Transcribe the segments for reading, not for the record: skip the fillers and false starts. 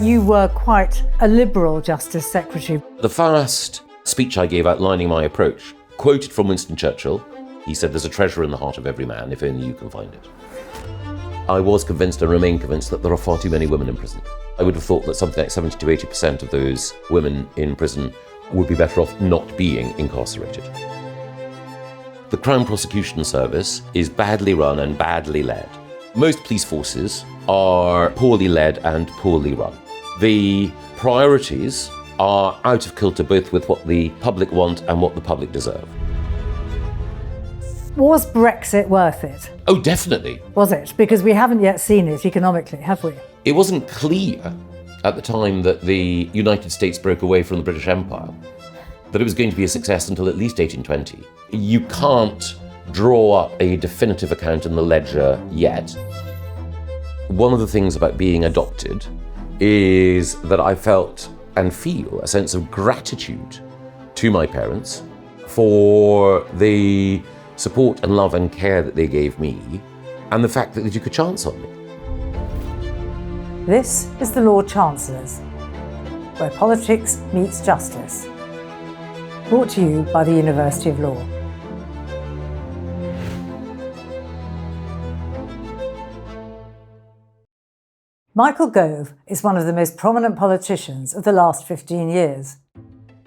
You were quite a liberal Justice Secretary. The first speech I gave outlining my approach, quoted from Winston Churchill. He said, "There's a treasure in the heart of every man, if only you can find it." I was convinced and remain convinced that there are far too many women in prison. I would have thought that something like 70 to 80% of those women in prison would be better off not being incarcerated. The Crown Prosecution Service is badly run and badly led. Most police forces are poorly led and poorly run. The priorities are out of kilter both with what the public want and what the public deserve. Was Brexit worth it? Oh, definitely. Was it? Because we haven't yet seen it economically, have we? It wasn't clear at the time that the United States broke away from the British Empire that it was going to be a success until at least 1820. You can't draw up a definitive account in the ledger yet. One of the things about being adopted is that I felt and feel a sense of gratitude to my parents for the support and love and care that they gave me, and the fact that they took a chance on me. This is the Lord Chancellors, where politics meets justice. Brought to you by the University of Law. Michael Gove is one of the most prominent politicians of the last 15 years.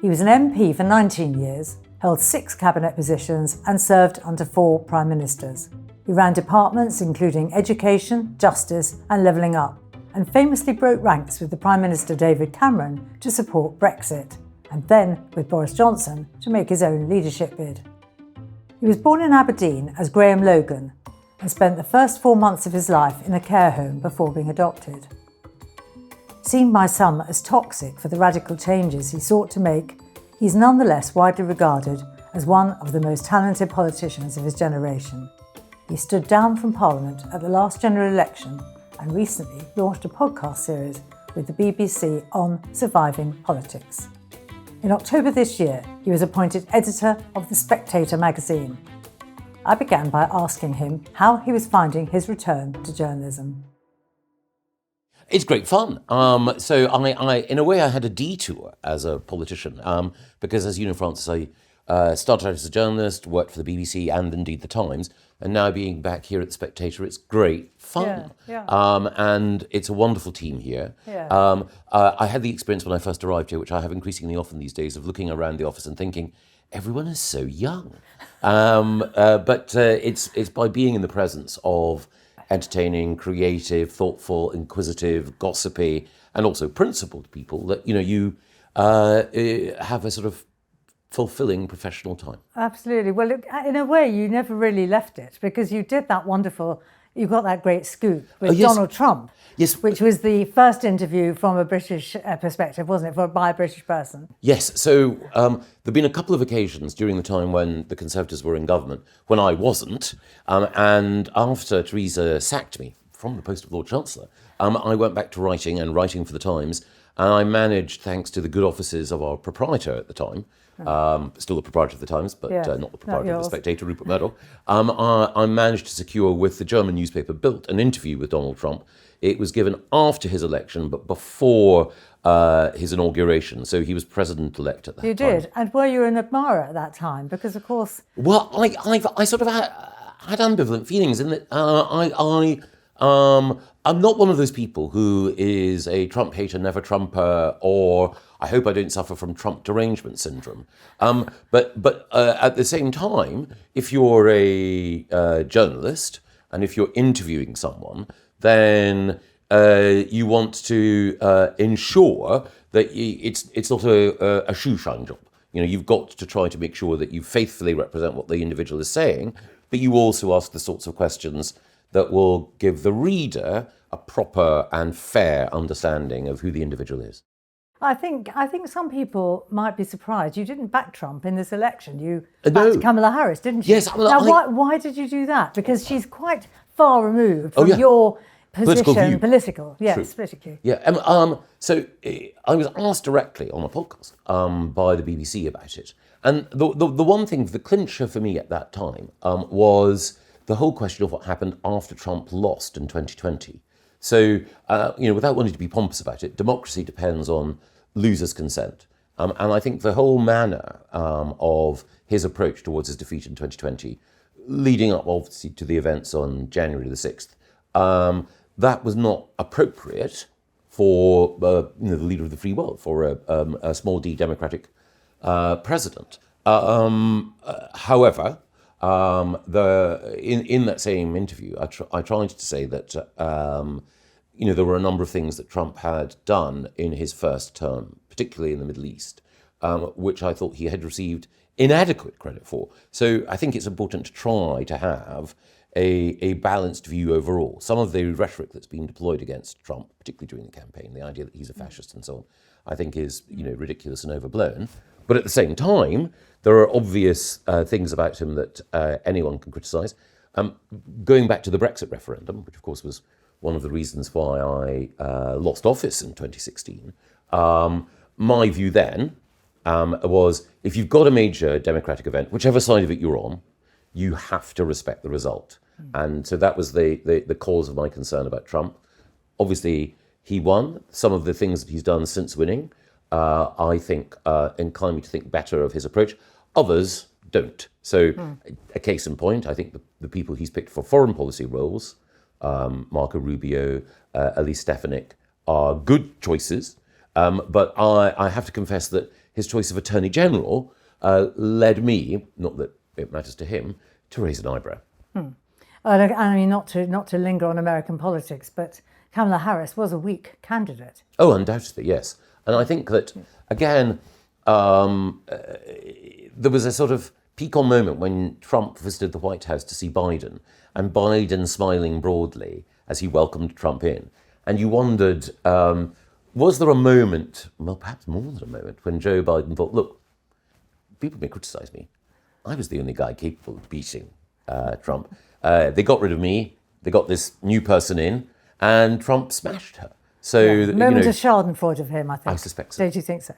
He was an MP for 19 years, held 6 cabinet positions and served under 4 prime ministers. He ran departments including education, justice and levelling up, and famously broke ranks with the Prime Minister David Cameron to support Brexit, and then with Boris Johnson to make his own leadership bid. He was born in Aberdeen as Graham Logan and spent the first 4 months of his life in a care home before being adopted. Seen by some as toxic for the radical changes he sought to make, he's nonetheless widely regarded as one of the most talented politicians of his generation. He stood down from Parliament at the last general election and recently launched a podcast series with the BBC on surviving politics. In October this year, he was appointed editor of The Spectator magazine. I began by asking him how he was finding his return to journalism. It's great fun. So I, in a way, I had a detour as a politician because, as you know, Frances, I started out as a journalist, worked for the BBC and indeed the Times, and now being back here at The Spectator, it's great fun. Yeah. And it's a wonderful team here. Yeah. I had the experience when I first arrived here, which I have increasingly often these days, of looking around the office and thinking, everyone is so young. But it's by being in the presence of entertaining, creative, thoughtful, inquisitive, gossipy, and also principled people that, you have a sort of fulfilling professional time. Absolutely. Well, look, in a way, you never really left it because you did that wonderful, you got that great scoop with Donald Trump. Yes. Which was the first interview from a British perspective, wasn't it, by a British person? Yes. So there've been a couple of occasions during the time when the Conservatives were in government, when I wasn't, and after Theresa sacked me from the post of Lord Chancellor, I went back to writing for the Times, and I managed, thanks to the good offices of our proprietor at the time, still the proprietor of the Times, but not the proprietor of the Spectator, Rupert Murdoch, I managed to secure with the German newspaper Bild an interview with Donald Trump. It was given after his election, but before his inauguration. So he was president-elect at that time. You did? And were you an admirer at that time? Because, of course... Well, I sort of had ambivalent feelings in that I'm not one of those people who is a Trump hater, never Trumper, or I hope I don't suffer from Trump derangement syndrome. But at the same time, if you're a journalist and if you're interviewing someone, then you want to ensure that it's not a shoe-shine job. You've got to try to make sure that you faithfully represent what the individual is saying, but you also ask the sorts of questions that will give the reader a proper and fair understanding of who the individual is. I think some people might be surprised. You didn't back Trump in this election. You backed Kamala Harris, didn't you? Yes. Why did you do that? Because she's quite far removed from your position, politically. Yeah. So I was asked directly on a podcast by the BBC about it, and the one thing, the clincher for me at that time was the whole question of what happened after Trump lost in 2020. So, without wanting to be pompous about it, democracy depends on losers' consent. And I think the whole manner of his approach towards his defeat in 2020, leading up obviously to the events on January the 6th, that was not appropriate for the leader of the free world, for a small d democratic president. However, in that same interview, I tried to say that there were a number of things that Trump had done in his first term, particularly in the Middle East, which I thought he had received inadequate credit for. So I think it's important to try to have a balanced view overall. Some of the rhetoric that's been deployed against Trump, particularly during the campaign, the idea that he's a fascist and so on, I think is ridiculous and overblown. But at the same time, there are obvious things about him that anyone can criticise. Going back to the Brexit referendum, which of course was one of the reasons why I lost office in 2016, my view then was if you've got a major democratic event, whichever side of it you're on, you have to respect the result. And so that was the cause of my concern about Trump. Obviously, he won. Some of the things that he's done since winning, I think, incline me to think better of his approach. Others don't. So a case in point, I think the people he's picked for foreign policy roles, Marco Rubio, Elise Stefanik, are good choices. But I have to confess that his choice of Attorney General led me, not that it matters to him, to raise an eyebrow. I mean, not to linger on American politics, but Kamala Harris was a weak candidate. Oh, undoubtedly, yes. And I think that, again, there was a sort of peak-on moment when Trump visited the White House to see Biden, and Biden smiling broadly as he welcomed Trump in. And you wondered, was there a moment, well, perhaps more than a moment, when Joe Biden thought, look, people may criticise me. I was the only guy capable of beating Trump. They got rid of me, they got this new person in, and Trump smashed her. So, moment of Schadenfreude of him, I think. I suspect so. Don't you think so?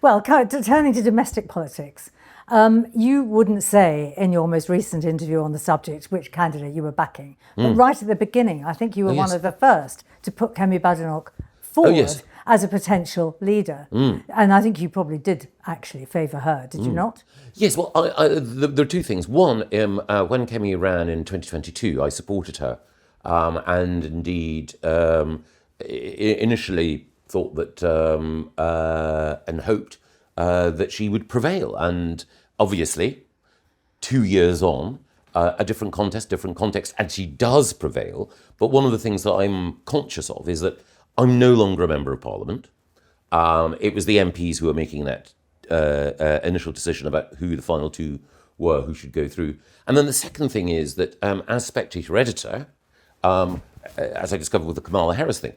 Well, turning to domestic politics, you wouldn't say in your most recent interview on the subject which candidate you were backing, but right at the beginning, I think you were one of the first to put Kemi Badenoch forward as a potential leader. And I think you probably did actually favour her, did you not? Yes, well, there are two things. One, when Kemi ran in 2022, I supported her, and indeed initially thought that and hoped that she would prevail. And obviously, 2 years on, a different context, and she does prevail. But one of the things that I'm conscious of is that I'm no longer a member of Parliament. It was the MPs who were making that initial decision about who the final two were, who should go through. And then the second thing is that as spectator editor, as I discovered with the Kamala Harris thing,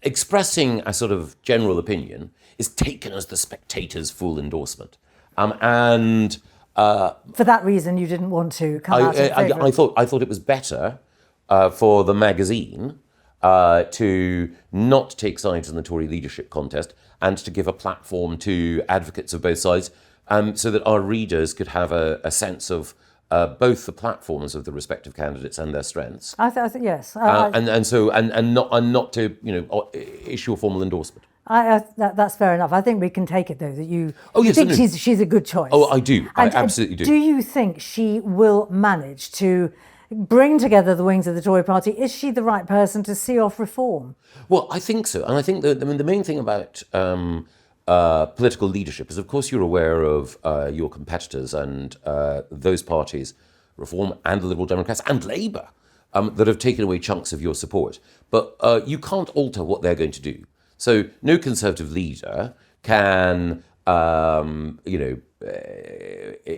expressing a sort of general opinion is taken as the Spectator's full endorsement. And for that reason, you didn't want to come out in favour. I thought it was better for the magazine to not take sides in the Tory leadership contest and to give a platform to advocates of both sides, so that our readers could have a sense of both the platforms of the respective candidates and their strengths. I think yes, and not to issue a formal endorsement. That's fair enough. I think we can take it though that you yes, think she's a good choice. Oh, I do. I absolutely do. Do you think she will manage to bring together the wings of the Tory party? Is she the right person to see off reform? Well, I think so. And I think that the main thing about political leadership is, of course, you're aware of your competitors and those parties, Reform and the Liberal Democrats and Labour, that have taken away chunks of your support. But you can't alter what they're going to do. So no Conservative leader can,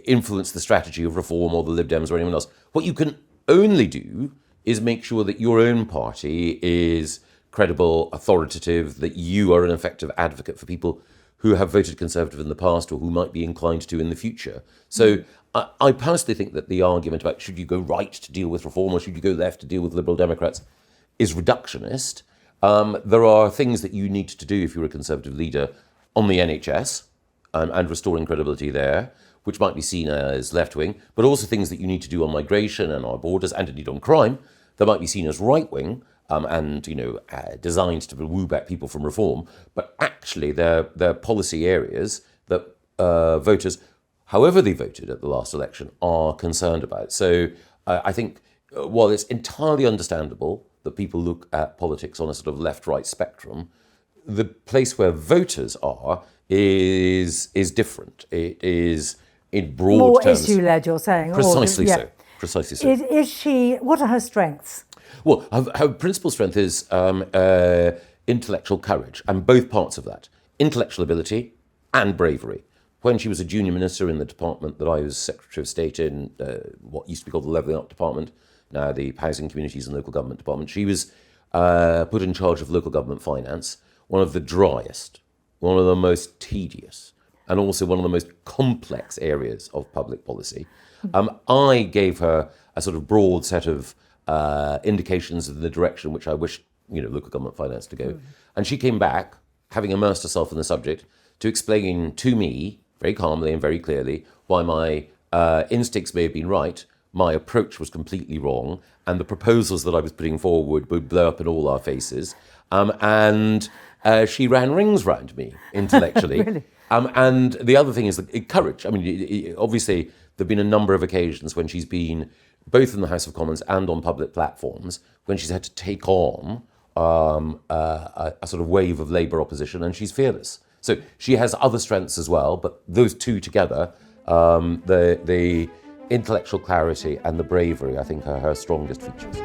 influence the strategy of Reform or the Lib Dems or anyone else. What you can only do is make sure that your own party is credible, authoritative, that you are an effective advocate for people who have voted Conservative in the past or who might be inclined to in the future. So I personally think that the argument about should you go right to deal with Reform or should you go left to deal with Liberal Democrats is reductionist. There are things that you need to do if you're a Conservative leader on the NHS and restoring credibility there, which might be seen as left-wing, but also things that you need to do on migration and our borders and indeed on crime that might be seen as right-wing, and designed to woo back people from reform, but actually they're policy areas that voters, however they voted at the last election, are concerned about. So I think while it's entirely understandable that people look at politics on a sort of left-right spectrum, the place where voters are is different. It is in broad more terms. More issue-led, you're saying. Precisely so. Precisely so. Is she? What are her strengths? Well, her principal strength is intellectual courage, and both parts of that, intellectual ability and bravery. When she was a junior minister in the department that I was Secretary of State in, what used to be called the Levelling Up Department, now the Housing, Communities and Local Government Department, she was put in charge of local government finance, one of the driest, one of the most tedious, and also one of the most complex areas of public policy. I gave her a sort of broad set of indications of the direction which I wished, local government finance to go. And she came back, having immersed herself in the subject, to explain to me, very calmly and very clearly, why my instincts may have been right, my approach was completely wrong, and the proposals that I was putting forward would blow up in all our faces. And she ran rings round me intellectually. Really? And the other thing is the courage. I mean, obviously, there have been a number of occasions when she's been, both in the House of Commons and on public platforms, when she's had to take on a sort of wave of Labour opposition, and she's fearless. So she has other strengths as well, but those two together, the intellectual clarity and the bravery, I think, are her strongest features.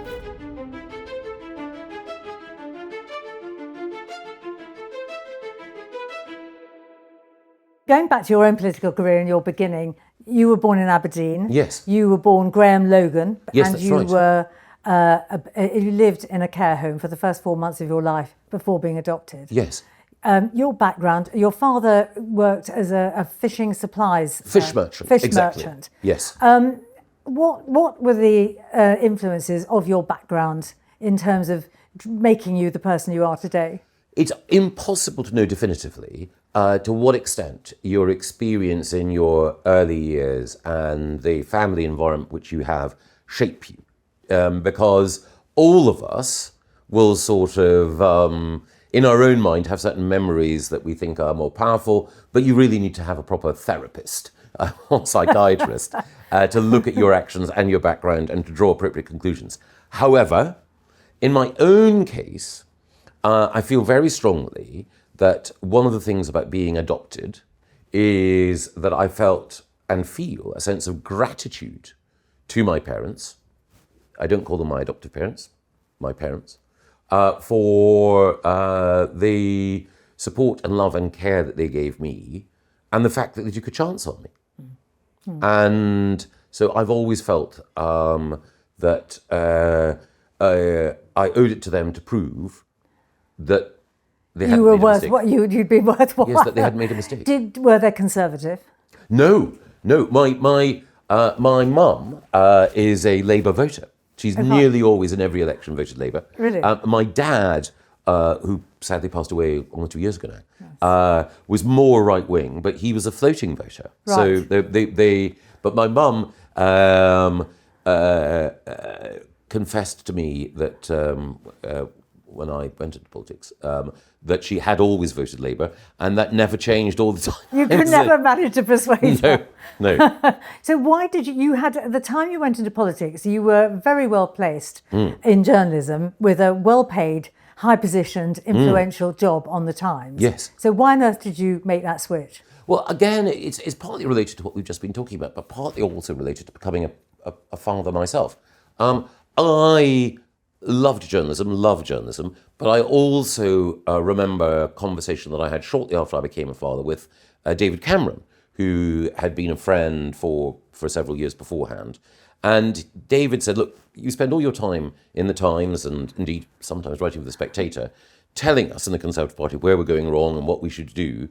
Going back to your own political career in your beginning, you were born in Aberdeen. Yes. You were born Graham Logan. Yes, and that's you right. you lived in a care home for the first 4 months of your life before being adopted. Yes. Your background, your father worked as a fishing supplies... Fish merchant. Fish exactly. merchant. Yes. What were the influences of your background in terms of making you the person you are today? It's impossible to know definitively to what extent your experience in your early years and the family environment which you have shape you. Because all of us will sort of, in our own mind, have certain memories that we think are more powerful, but you really need to have a proper therapist or psychiatrist to look at your actions and your background and to draw appropriate conclusions. However, in my own case, I feel very strongly that one of the things about being adopted is that I felt and feel a sense of gratitude to my parents. I don't call them my adoptive parents, my parents, for the support and love and care that they gave me and the fact that they took a chance on me. And so I've always felt that I owed it to them to prove that they hadn't made a mistake. You'd be worthwhile. Yes, that they hadn't made a mistake. Were they conservative? No. My mum is a Labour voter. She's nearly always in every election voted Labour. Really? My dad, who sadly passed away almost 2 years ago now, was more right wing, but he was a floating voter. Right. So but my mum confessed to me that when I went into politics, that she had always voted Labour, and that never changed all the time. You could never manage to persuade her. No. So why did you had, at the time you went into politics, you were very well placed in journalism with a well-paid, high-positioned, influential job on the Times. Yes. So why on earth did you make that switch? Well, again, it's partly related to what we've just been talking about, but partly also related to becoming a father myself. I love journalism, but I also remember a conversation that I had shortly after I became a father with David Cameron, who had been a friend for several years beforehand. And David said, look, you spend all your time in the Times and indeed sometimes writing for The Spectator, telling us in the Conservative Party where we're going wrong and what we should do,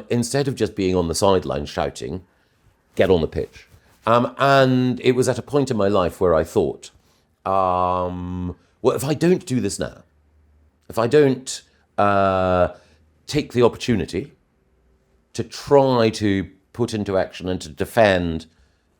instead of just being on the sideline shouting, get on the pitch. And it was at a point in my life where I thought, well, if I don't do this now, if I don't take the opportunity to try to put into action and to defend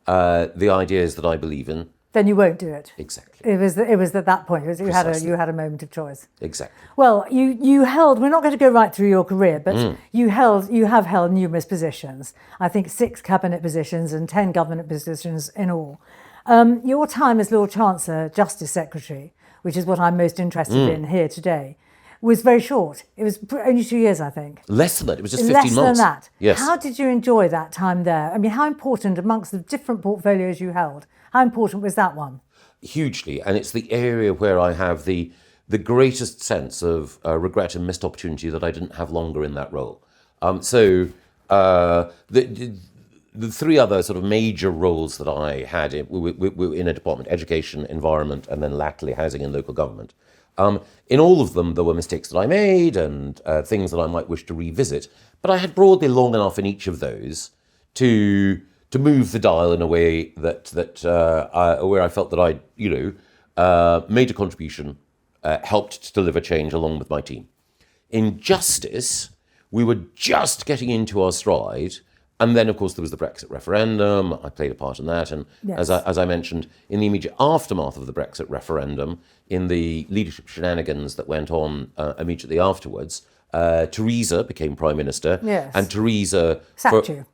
the ideas that I believe in, then you won't do it. Exactly. It was at that point. You Precisely. had a moment of choice. Exactly. Well, you held. We're not going to go right through your career, but you have held numerous positions. I think 6 cabinet positions and 10 government positions in all. Your time as Lord Chancellor, Justice Secretary, which is what I'm most interested in here today, was very short. It was only 2 years, I think. Less than that. It was just 15 months. Less than that. Yes. How did you enjoy that time there? I mean, how important, amongst the different portfolios you held, how important was that one? Hugely. And it's the area where I have the greatest sense of regret and missed opportunity that I didn't have longer in that role. The 3 other sort of major roles that I had were in a department: education, environment, and then latterly housing and local government. In all of them, there were mistakes that I made and things that I might wish to revisit. But I had broadly long enough in each of those to move the dial in a way that where I felt that I made a contribution, helped to deliver change along with my team. In justice, we were just getting into our stride. And then, of course, there was the Brexit referendum. I played a part in that. And yes. as I mentioned, in the immediate aftermath of the Brexit referendum, in the leadership shenanigans that went on immediately afterwards, Theresa became Prime Minister. Yes. And Theresa...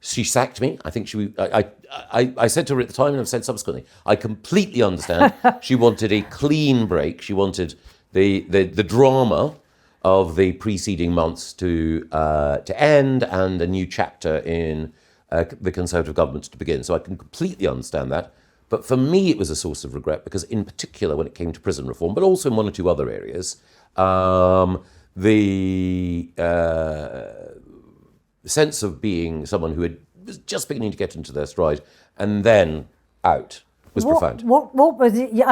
She sacked me. I think I said to her at the time, and I've said subsequently, I completely understand. She wanted a clean break. She wanted the drama of the preceding months to end and a new chapter in the Conservative government to begin. So I can completely understand that. But for me, it was a source of regret because, in particular, when it came to prison reform, but also in 1 or 2 other areas, the sense of being someone who was just beginning to get into their stride and then out was profound. What was it? Yeah,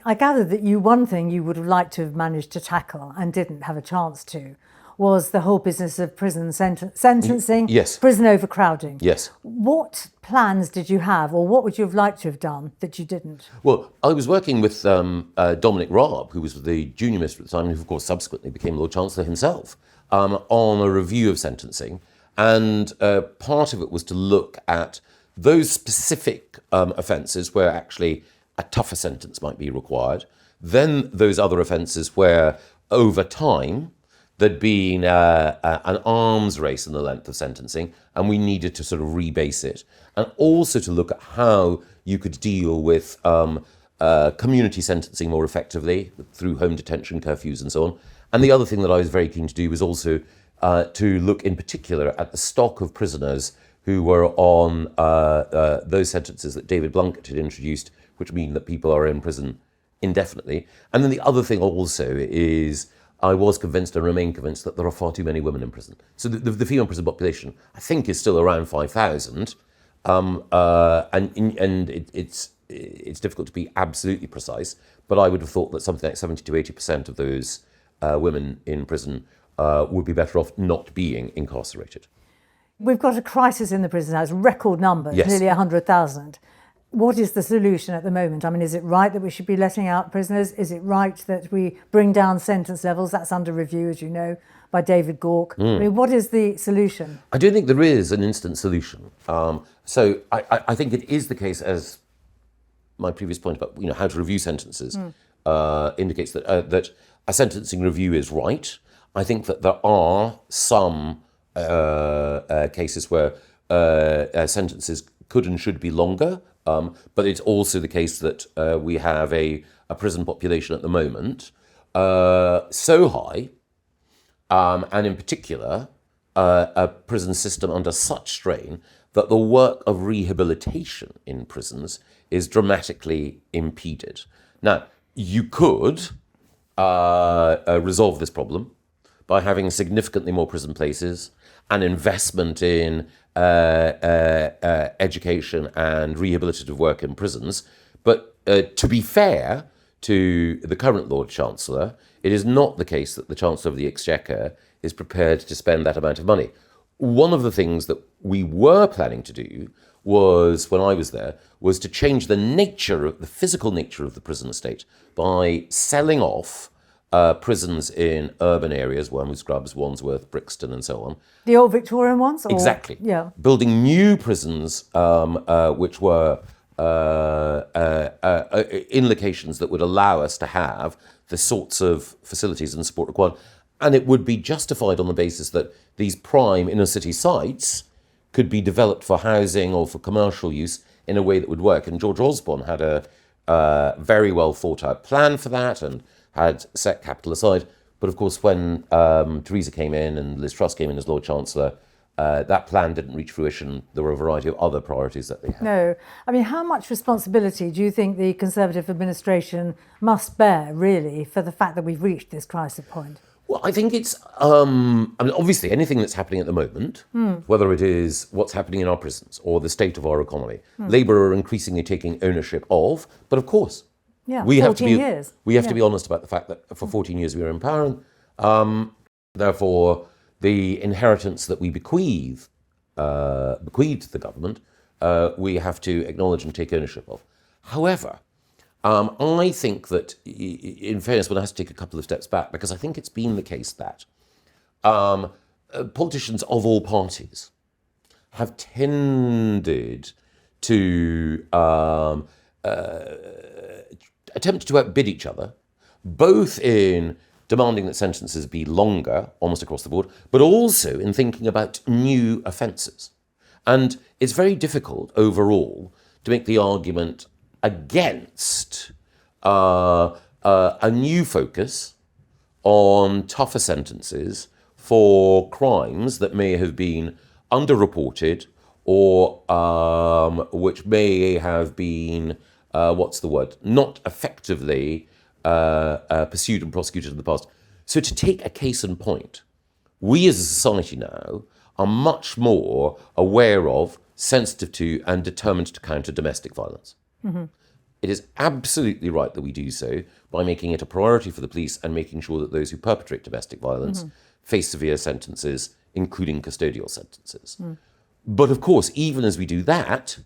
I gathered that one thing you would have liked to have managed to tackle and didn't have a chance to was the whole business of prison sentencing, yes. Prison overcrowding. Yes. What plans did you have, or what would you have liked to have done that you didn't? Well, I was working with Dominic Raab, who was the junior minister at the time, and who, of course, subsequently became Lord Chancellor himself, on a review of sentencing. And part of it was to look at those specific offences where actually a tougher sentence might be required. Then those other offences where, over time, there'd been an arms race in the length of sentencing, and we needed to sort of rebase it. And also to look at how you could deal with community sentencing more effectively through home detention, curfews, and so on. And the other thing that I was very keen to do was also to look in particular at the stock of prisoners who were on those sentences that David Blunkett had introduced, which mean that people are in prison indefinitely. And then the other thing also is I was convinced and remain convinced that there are far too many women in prison. So the female prison population, I think, is still around 5,000. It's difficult to be absolutely precise, but I would have thought that something like 70 to 80% of those women in prison would be better off not being incarcerated. We've got a crisis in the prison house, record numbers, yes. Nearly 100,000. What is the solution at the moment? I mean, is it right that we should be letting out prisoners? Is it right that we bring down sentence levels? That's under review, as you know, by David Gauke. I mean, what is the solution? I don't think there is an instant solution. So I think it is the case, as my previous point about how to review sentences indicates that a sentencing review is right. I think that there are some cases where sentences could and should be longer. But it's also the case that we have a prison population at the moment so high, and in particular, a prison system under such strain that the work of rehabilitation in prisons is dramatically impeded. Now, you could resolve this problem by having significantly more prison places, an investment in education and rehabilitative work in prisons. But to be fair to the current Lord Chancellor, it is not the case that the Chancellor of the Exchequer is prepared to spend that amount of money. One of the things that we were planning to do was, when I was there, was to change the physical nature of the prison estate by selling off prisons in urban areas, Wormwood Scrubs, Wandsworth, Brixton, and so on. The old Victorian ones? Or? Exactly. Yeah. Building new prisons which were in locations that would allow us to have the sorts of facilities and support required. And it would be justified on the basis that these prime inner city sites could be developed for housing or for commercial use in a way that would work. And George Osborne had a very well thought out plan for that and had set capital aside. But of course, when Theresa came in and Liz Truss came in as Lord Chancellor, that plan didn't reach fruition. There were a variety of other priorities that they had. No. I mean, how much responsibility do you think the Conservative administration must bear, really, for the fact that we've reached this crisis point? Well, I think it's, obviously anything that's happening at the moment, whether it is what's happening in our prisons or the state of our economy, Labour are increasingly taking ownership of. But of course, we have to be honest about the fact that for 14 years we were in power. Therefore, the inheritance that we bequeath to the government, we have to acknowledge and take ownership of. However, I think that, in fairness, one has to take a couple of steps back, because I think it's been the case that politicians of all parties have tended to attempt to outbid each other, both in demanding that sentences be longer, almost across the board, but also in thinking about new offences. And it's very difficult overall to make the argument against a new focus on tougher sentences for crimes that may have been underreported or which may have been, not effectively pursued and prosecuted in the past. So to take a case in point, we as a society now are much more aware of, sensitive to, and determined to counter domestic violence. Mm-hmm. It is absolutely right that we do so by making it a priority for the police and making sure that those who perpetrate domestic violence face severe sentences, including custodial sentences. But of course, even as we do that,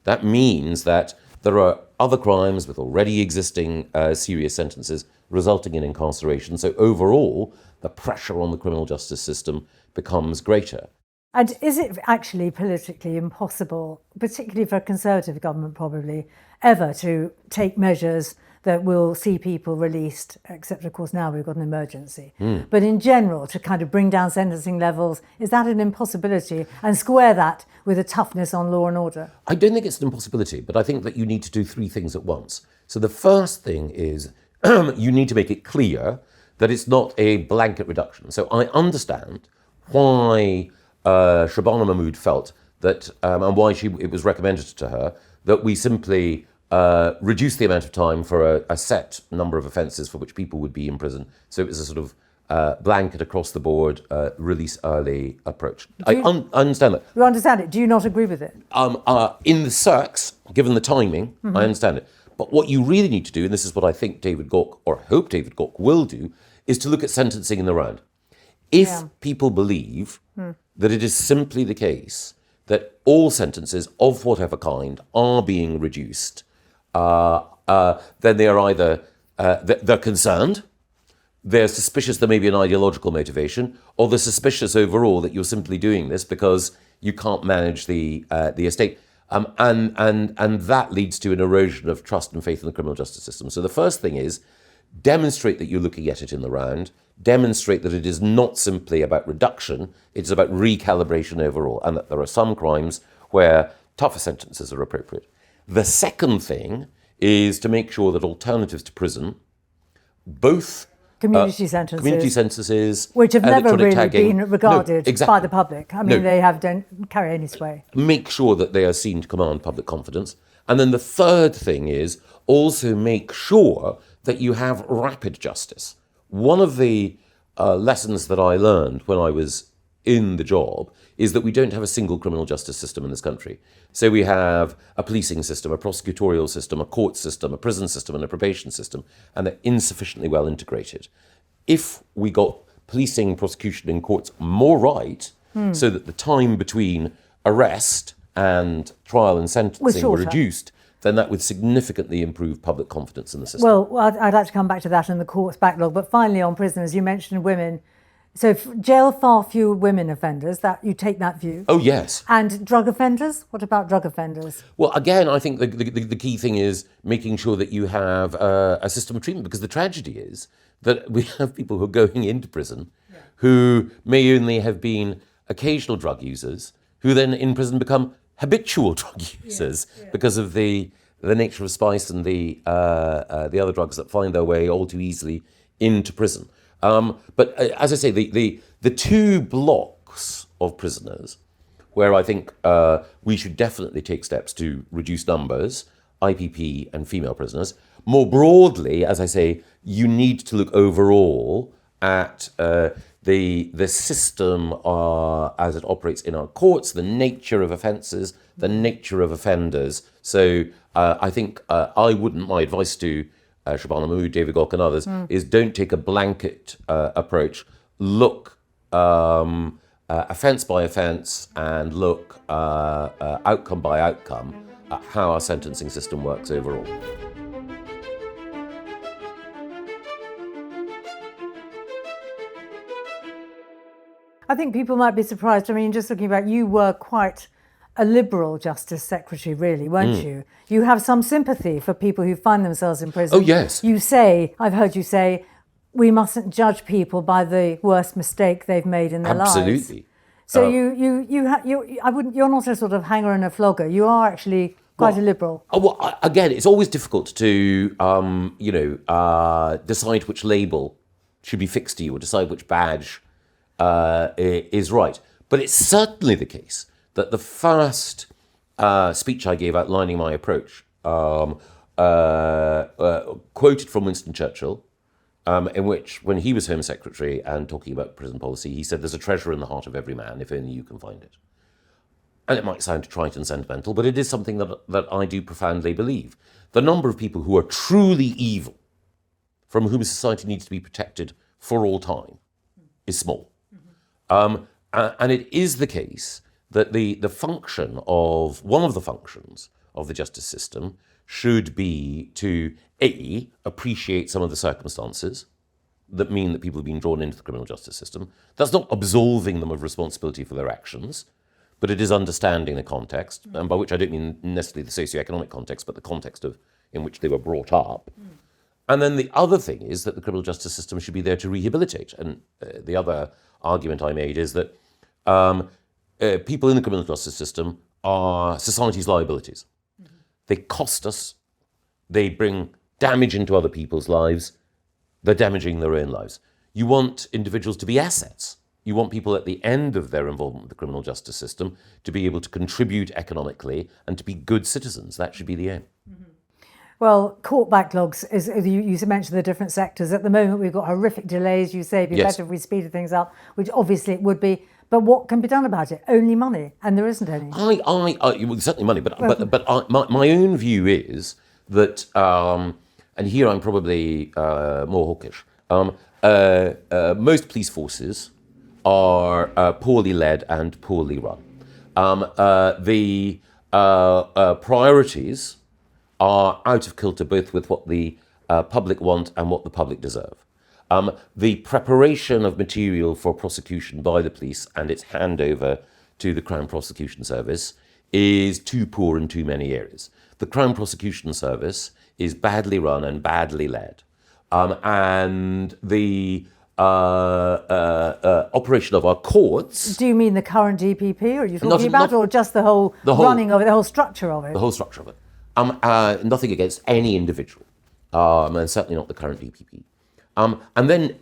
that means that there are other crimes with already existing serious sentences resulting in incarceration. So overall, the pressure on the criminal justice system becomes greater. And is it actually politically impossible, particularly for a Conservative government probably, ever to take measures that will see people released, except of course now we've got an emergency. But in general, to kind of bring down sentencing levels, is that an impossibility? And square that with a toughness on law and order? I don't think it's an impossibility, but I think that you need to do three things at once. So the first thing is you need to make it clear that it's not a blanket reduction. So I understand why Shabana Mahmood felt that, and why it was recommended to her, that we simply reduce the amount of time for a set number of offences for which people would be in prison. So it was a sort of blanket across the board, release early approach. I understand that. You understand it. Do you not agree with it? In the circs, given the timing, I understand it. But what you really need to do, and this is what I think David Gauke, or I hope David Gauke will do, is to look at sentencing in the round. If people believe that it is simply the case that all sentences of whatever kind are being reduced, then they are either they're concerned, they're suspicious there may be an ideological motivation, or they're suspicious overall that you're simply doing this because you can't manage the estate. And that leads to an erosion of trust and faith in the criminal justice system. So the first thing is demonstrate that you're looking at it in the round, demonstrate that it is not simply about reduction, it's about recalibration overall, and that there are some crimes where tougher sentences are appropriate. The second thing is to make sure that alternatives to prison, both community sentences, which have never really been regarded by the public. I mean, they don't carry any sway. Make sure that they are seen to command public confidence. And then the third thing is also make sure that you have rapid justice. One of the lessons that I learned when I was in the job is that we don't have a single criminal justice system in this country. So we have a policing system, a prosecutorial system, a court system, a prison system, and a probation system, and they're insufficiently well integrated. If we got policing, prosecution, and courts more right, so that the time between arrest and trial and sentencing were reduced, then that would significantly improve public confidence in the system. Well, I'd like to come back to that and the court's backlog, but finally on prisoners, you mentioned women So jail far fewer women offenders, that you take that view. Oh, yes. And drug offenders? What about drug offenders? Well, again, I think the key thing is making sure that you have a system of treatment, because the tragedy is that we have people who are going into prison who may only have been occasional drug users, who then in prison become habitual drug users because of the nature of spice and the other drugs that find their way all too easily into prison. But as I say, the two blocks of prisoners where I think we should definitely take steps to reduce numbers, IPP and female prisoners. More broadly, as I say, you need to look overall at the system as it operates in our courts, the nature of offences, the nature of offenders. So I think my advice to Shabana Mahmood, David Gauke and others is don't take a blanket approach. Look offence by offence and look outcome by outcome at how our sentencing system works overall. I think people might be surprised. I mean, just looking back, you were quite a liberal Justice Secretary, really, weren't you? You have some sympathy for people who find themselves in prison. Oh, yes. You say, I've heard you say, we mustn't judge people by the worst mistake they've made in their lives. Absolutely. So you're not a sort of hanger and a flogger. You are actually quite a liberal. Again, it's always difficult to, decide which label should be fixed to you or decide which badge is right. But it's certainly the case that the first speech I gave outlining my approach, quoted from Winston Churchill, in which, when he was Home Secretary and talking about prison policy, he said, "There's a treasure in the heart of every man, if only you can find it." And it might sound trite and sentimental, but it is something that I do profoundly believe. The number of people who are truly evil, from whom society needs to be protected for all time, is small. And it is the case that one of the functions of the justice system should be to, A, appreciate some of the circumstances that mean that people have been drawn into the criminal justice system. That's not absolving them of responsibility for their actions, but it is understanding the context, and by which I don't mean necessarily the socioeconomic context, but the context in which they were brought up. And then the other thing is that the criminal justice system should be there to rehabilitate. And the other argument I made is that people in the criminal justice system are society's liabilities. They cost us, they bring damage into other people's lives, they're damaging their own lives. You want individuals to be assets. You want people at the end of their involvement with the criminal justice system to be able to contribute economically and to be good citizens. That should be the aim. Well, court backlogs, you mentioned the different sectors. At the moment, we've got horrific delays. You say it'd be better if we speeded things up, which obviously it would be. But what can be done about it? Only money, and there isn't any. Well, certainly money, but my own view is that, and here I'm probably more hawkish. Most police forces are poorly led and poorly run. The priorities are out of kilter both with what the public want and what the public deserve. The preparation of material for prosecution by the police and its handover to the Crown Prosecution Service is too poor in too many areas. The Crown Prosecution Service is badly run and badly led. And the operation of our courts... Do you mean the current DPP, or are you talking about, or just the whole running of it, the whole structure of it? The whole structure of it. Nothing against any individual, and certainly not the current DPP. And then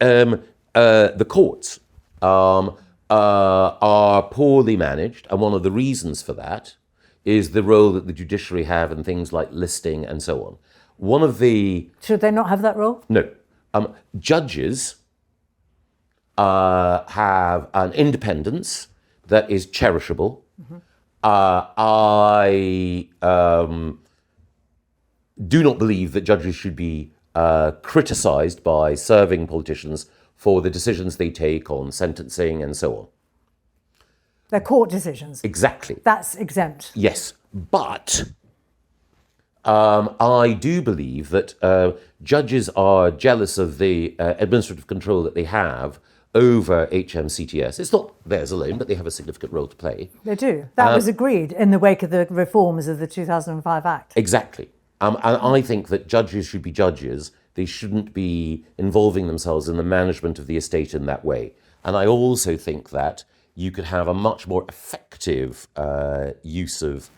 the courts are poorly managed, and one of the reasons for that is the role that the judiciary have in things like listing and so on. One of the... Should they not have that role? No. Judges have an independence that is cherishable. I do not believe that judges should be criticised by serving politicians for the decisions they take on sentencing and so on. They're court decisions. Exactly. That's exempt. Yes, but I do believe that judges are jealous of the administrative control that they have over HMCTS. It's not theirs alone, but they have a significant role to play. They do. That was agreed in the wake of the reforms of the 2005 Act. Exactly. And I think that judges should be judges. They shouldn't be involving themselves in the management of the estate in that way. And I also think that you could have a much more effective use of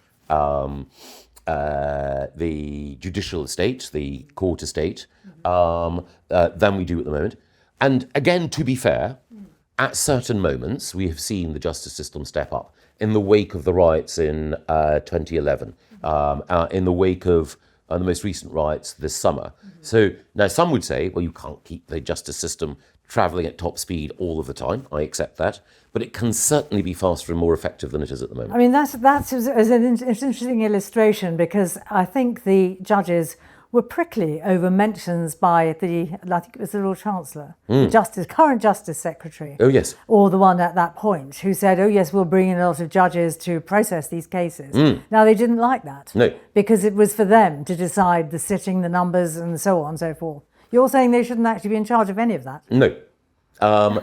the judicial estate, the court estate, than we do at the moment. And again, to be fair, at certain moments, we have seen the justice system step up in the wake of the riots in 2011, in the wake of the most recent riots this summer. So now some would say, well, you can't keep the justice system travelling at top speed all of the time. I accept that. But it can certainly be faster and more effective than it is at the moment. I mean, that's an interesting illustration, because I think the judges were prickly over mentions by I think it was the Lord Chancellor, the current Justice Secretary. Oh, yes. Or the one at that point who said, oh, yes, we'll bring in a lot of judges to process these cases. Now, they didn't like that. No. Because it was for them to decide the sitting, the numbers, and so on and so forth. You're saying they shouldn't actually be in charge of any of that? No. I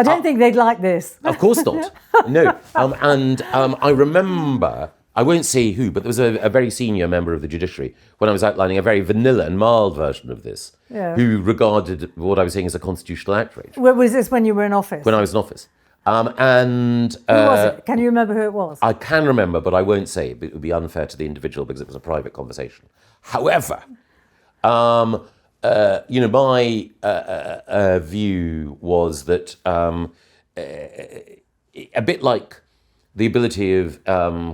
don't think they'd like this. Of course not. No. I remember, I won't say who, but there was a very senior member of the judiciary when I was outlining a very vanilla and mild version of this, who regarded what I was saying as a constitutional outrage. Was this when you were in office? When I was in office. Who was it? Can you remember who it was? I can remember, but I won't say it. It would be unfair to the individual because it was a private conversation. However, my view was that a bit like the ability of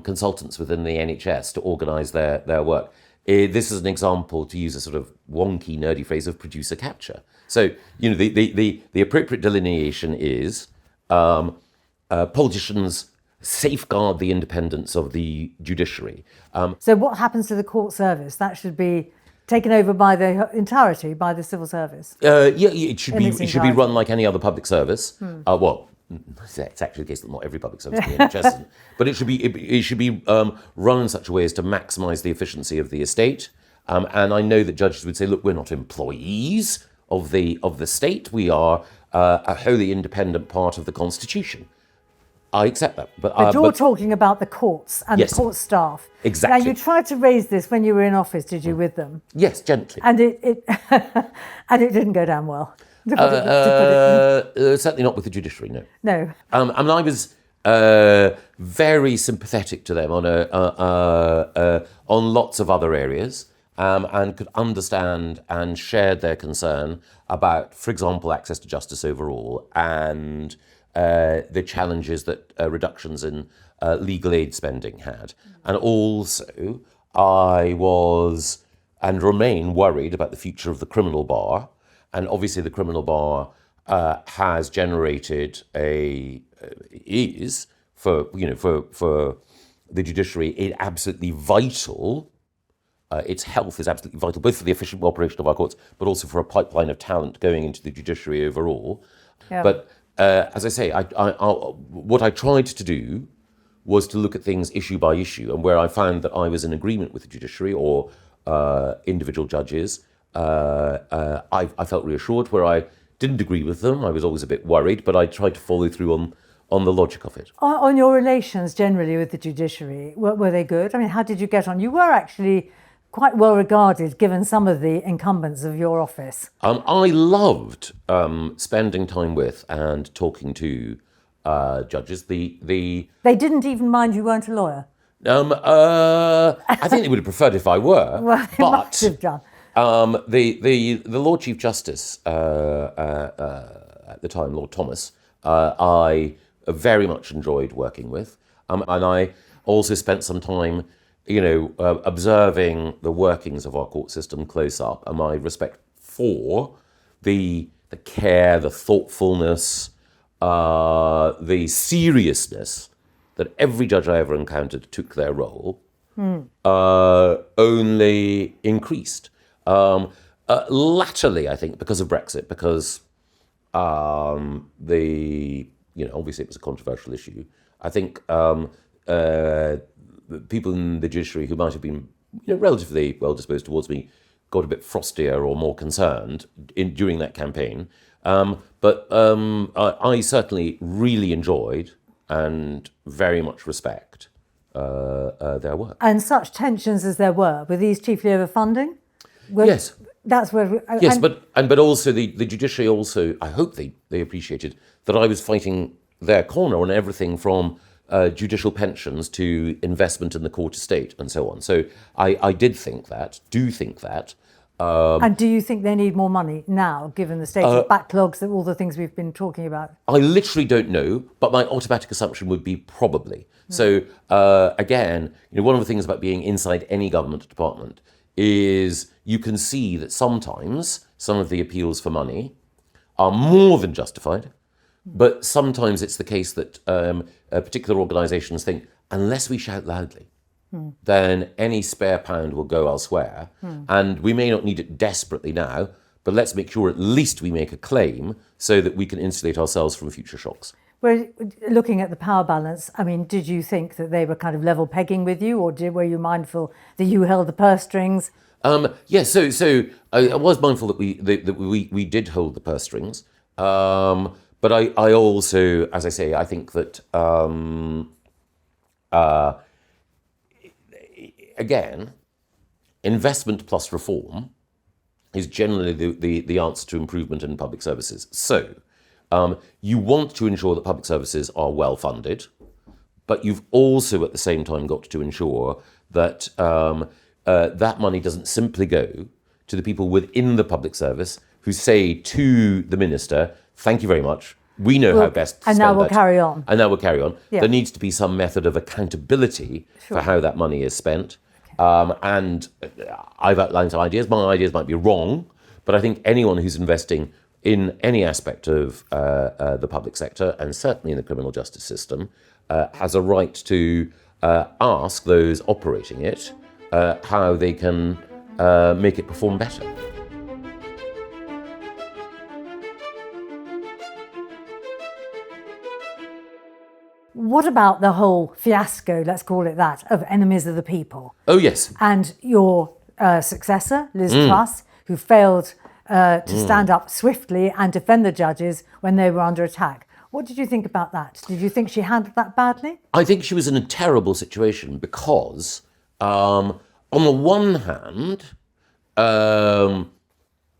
consultants within the NHS to organise their work, this is an example, to use a sort of wonky, nerdy phrase, of producer capture. So, the appropriate delineation is politicians safeguard the independence of the judiciary. So what happens to the court service? That should be taken over by the entirety by the civil service. It should be run like any other public service. It's actually the case that not every public service in the NHS isn't, but it should be run in such a way as to maximise the efficiency of the estate. And I know that judges would say, look, we're not employees of the state. We are a wholly independent part of the Constitution. I accept that. But you're talking about the courts and the court staff. Exactly. Now, you tried to raise this when you were in office, did you, with them? Yes, gently. And it and it didn't go down well. Certainly not with the judiciary, no. No. I was very sympathetic to them on lots of other areas, and could understand and shared their concern about, for example, access to justice overall, and the challenges that reductions in legal aid spending had. And also, I was and remain worried about the future of the criminal bar. And obviously the criminal bar has generated is for the judiciary absolutely vital. Its health is absolutely vital, both for the efficient operation of our courts, but also for a pipeline of talent going into the judiciary overall. Yeah. But as I say, what I tried to do was to look at things issue by issue, and where I found that I was in agreement with the judiciary or individual judges, I felt reassured. Where I didn't agree with them, I was always a bit worried, but I tried to follow through on the logic of it. On your relations generally with the judiciary, were they good? I mean, how did you get on? You were actually quite well regarded, given some of the incumbents of your office. I loved spending time with and talking to judges. They didn't even mind you weren't a lawyer. I think they would have preferred if I were. Well, they must have done. The Lord Chief Justice at the time, Lord Thomas, I very much enjoyed working with, and I also spent some time, observing the workings of our court system close up, and my respect for the care, the thoughtfulness, the seriousness that every judge I ever encountered took their role only increased. Latterly, I think, because of Brexit, because obviously it was a controversial issue. I think people in the judiciary who might have been relatively well disposed towards me got a bit frostier or more concerned during that campaign. But I certainly really enjoyed and very much respect their work. And such tensions as there were these chiefly over funding? Yes. That's where... Yes, but also the judiciary also, I hope they appreciated that I was fighting their corner on everything from judicial pensions to investment in the court estate and so on. So I do think that. And do you think they need more money now, given the state of backlogs, all the things we've been talking about? I literally don't know, but my automatic assumption would be probably. So again, one of the things about being inside any government department is you can see that sometimes some of the appeals for money are more than justified, but sometimes it's the case that particular organisations think, unless we shout loudly, then any spare pound will go elsewhere. And we may not need it desperately now, but let's make sure at least we make a claim so that we can insulate ourselves from future shocks. Well, looking at the power balance, I mean, did you think that they were kind of level pegging with you, or were you mindful that you held the purse strings? Yes, so I was mindful that we did hold the purse strings, but I also, as I say, I think that again, investment plus reform is generally the answer to improvement in public services. So you want to ensure that public services are well funded, but you've also at the same time got to ensure that that money doesn't simply go to the people within the public service who say to the minister, thank you very much, we know how best to spend that. And now we'll carry on. And now we'll carry on. Yeah. There needs to be some method of accountability for how that money is spent. And I've outlined some ideas. My ideas might be wrong, but I think anyone who's investing in any aspect of the public sector, and certainly in the criminal justice system, has a right to ask those operating it how they can make it perform better. What about the whole fiasco, let's call it that, of enemies of the people? Oh, yes. And your successor, Liz Truss, who failed to stand up swiftly and defend the judges when they were under attack. What did you think about that? Did you think she handled that badly? I think she was in a terrible situation because, on the one hand, the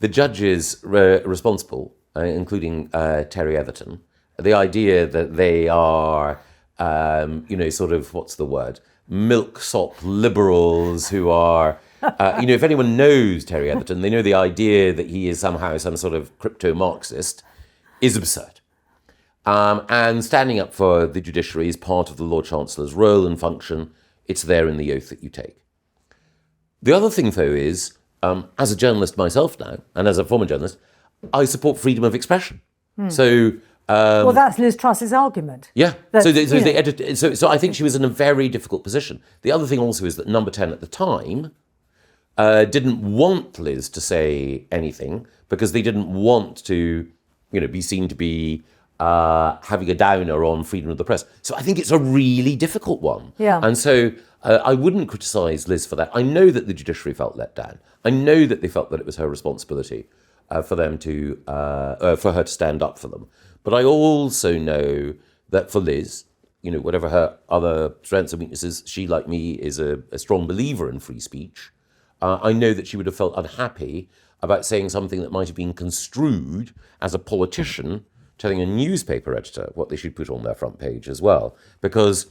judges were responsible, including Terry Everton, the idea that they are, sort of, what's the word, milksop liberals who are, if anyone knows Terry Everton, they know the idea that he is somehow some sort of crypto-Marxist is absurd. And standing up for the judiciary is part of the Lord Chancellor's role and function. It's there in the oath that you take. The other thing, though, is, as a journalist myself now, and as a former journalist, I support freedom of expression. So, well, that's Liz Truss's argument. Yeah. So I think she was in a very difficult position. The other thing also is that Number 10 at the time didn't want Liz to say anything because they didn't want to, be seen to be having a downer on freedom of the press. So I think it's a really difficult one. Yeah. And so I wouldn't criticise Liz for that. I know that the judiciary felt let down. I know that they felt that it was her responsibility for her to stand up for them. But I also know that for Liz, whatever her other strengths and weaknesses, she, like me, is a strong believer in free speech. I know that she would have felt unhappy about saying something that might have been construed as a politician telling a newspaper editor what they should put on their front page as well. Because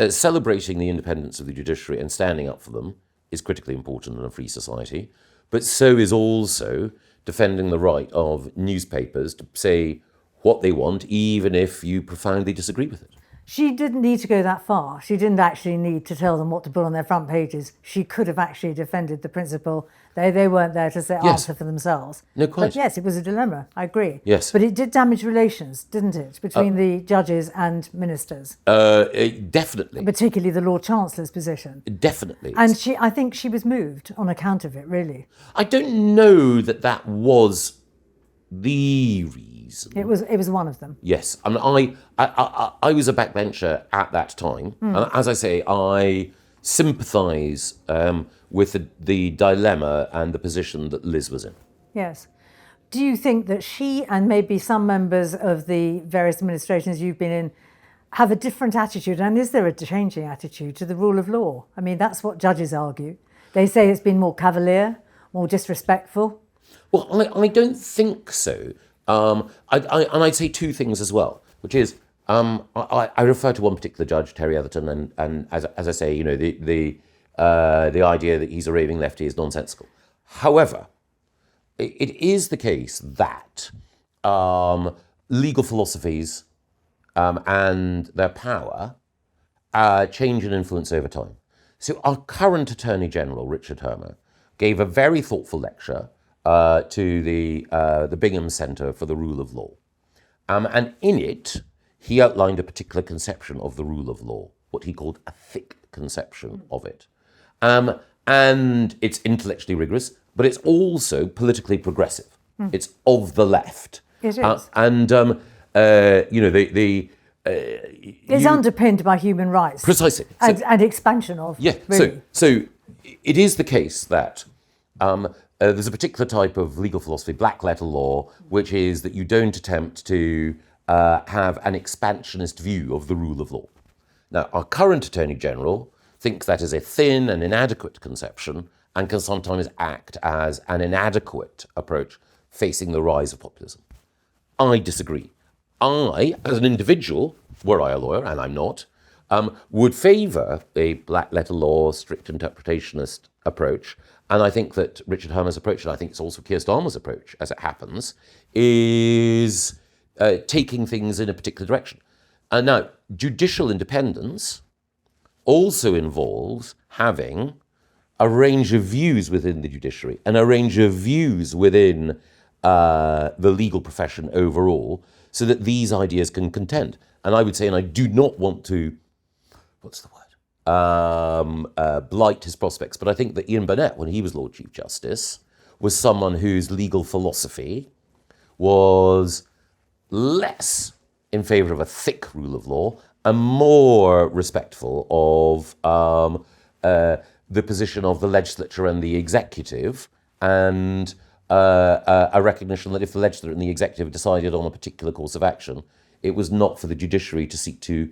celebrating the independence of the judiciary and standing up for them is critically important in a free society. But so is also defending the right of newspapers to say what they want, even if you profoundly disagree with it. She didn't need to go that far. She didn't actually need to tell them what to put on their front pages. She could have actually defended the principle. They weren't there to say answer for themselves. No, quite. But yes, it was a dilemma. I agree. Yes. But it did damage relations, didn't it, between the judges and ministers? Definitely. Particularly the Lord Chancellor's position. Definitely. And I think she was moved on account of it, really. I don't know that was the reason. It was one of them. Yes, I mean, I was a backbencher at that time, and as I say, I sympathise with the dilemma and the position that Liz was in. Yes. Do you think that she and maybe some members of the various administrations you've been in have a different attitude? And is there a changing attitude to the rule of law? I mean, that's what judges argue. They say it's been more cavalier, more disrespectful. Well, I don't think so. And I'd say two things as well, which is I refer to one particular judge, Terry Atherton, and as I say, the idea that he's a raving lefty is nonsensical. However, it is the case that legal philosophies and their power change and influence over time. So our current Attorney General, Richard Hermer, gave a very thoughtful lecture to the Bingham Centre for the Rule of Law. And in it, he outlined a particular conception of the rule of law, what he called a thick conception of it. And it's intellectually rigorous, but it's also politically progressive. It's of the left. It is. It's underpinned by human rights. Precisely. And expansion of. Yeah, really. So it is the case that there's a particular type of legal philosophy, black letter law, which is that you don't attempt to have an expansionist view of the rule of law. Now, our current Attorney General thinks that is a thin and inadequate conception and can sometimes act as an inadequate approach facing the rise of populism. I disagree. I, as an individual, were I a lawyer, and I'm not, would favour a black letter law, strict interpretationist approach. And I think that Richard Hermer's approach, and I think it's also Keir Starmer's approach, as it happens, is taking things in a particular direction. Now, judicial independence also involves having a range of views within the judiciary and a range of views within the legal profession overall, so that these ideas can contend. And I would say, and I do not want to, blight his prospects, but I think that Ian Burnett, when he was Lord Chief Justice, was someone whose legal philosophy was less in favour of a thick rule of law and more respectful of the position of the legislature and the executive, and a recognition that if the legislature and the executive decided on a particular course of action, it was not for the judiciary to seek to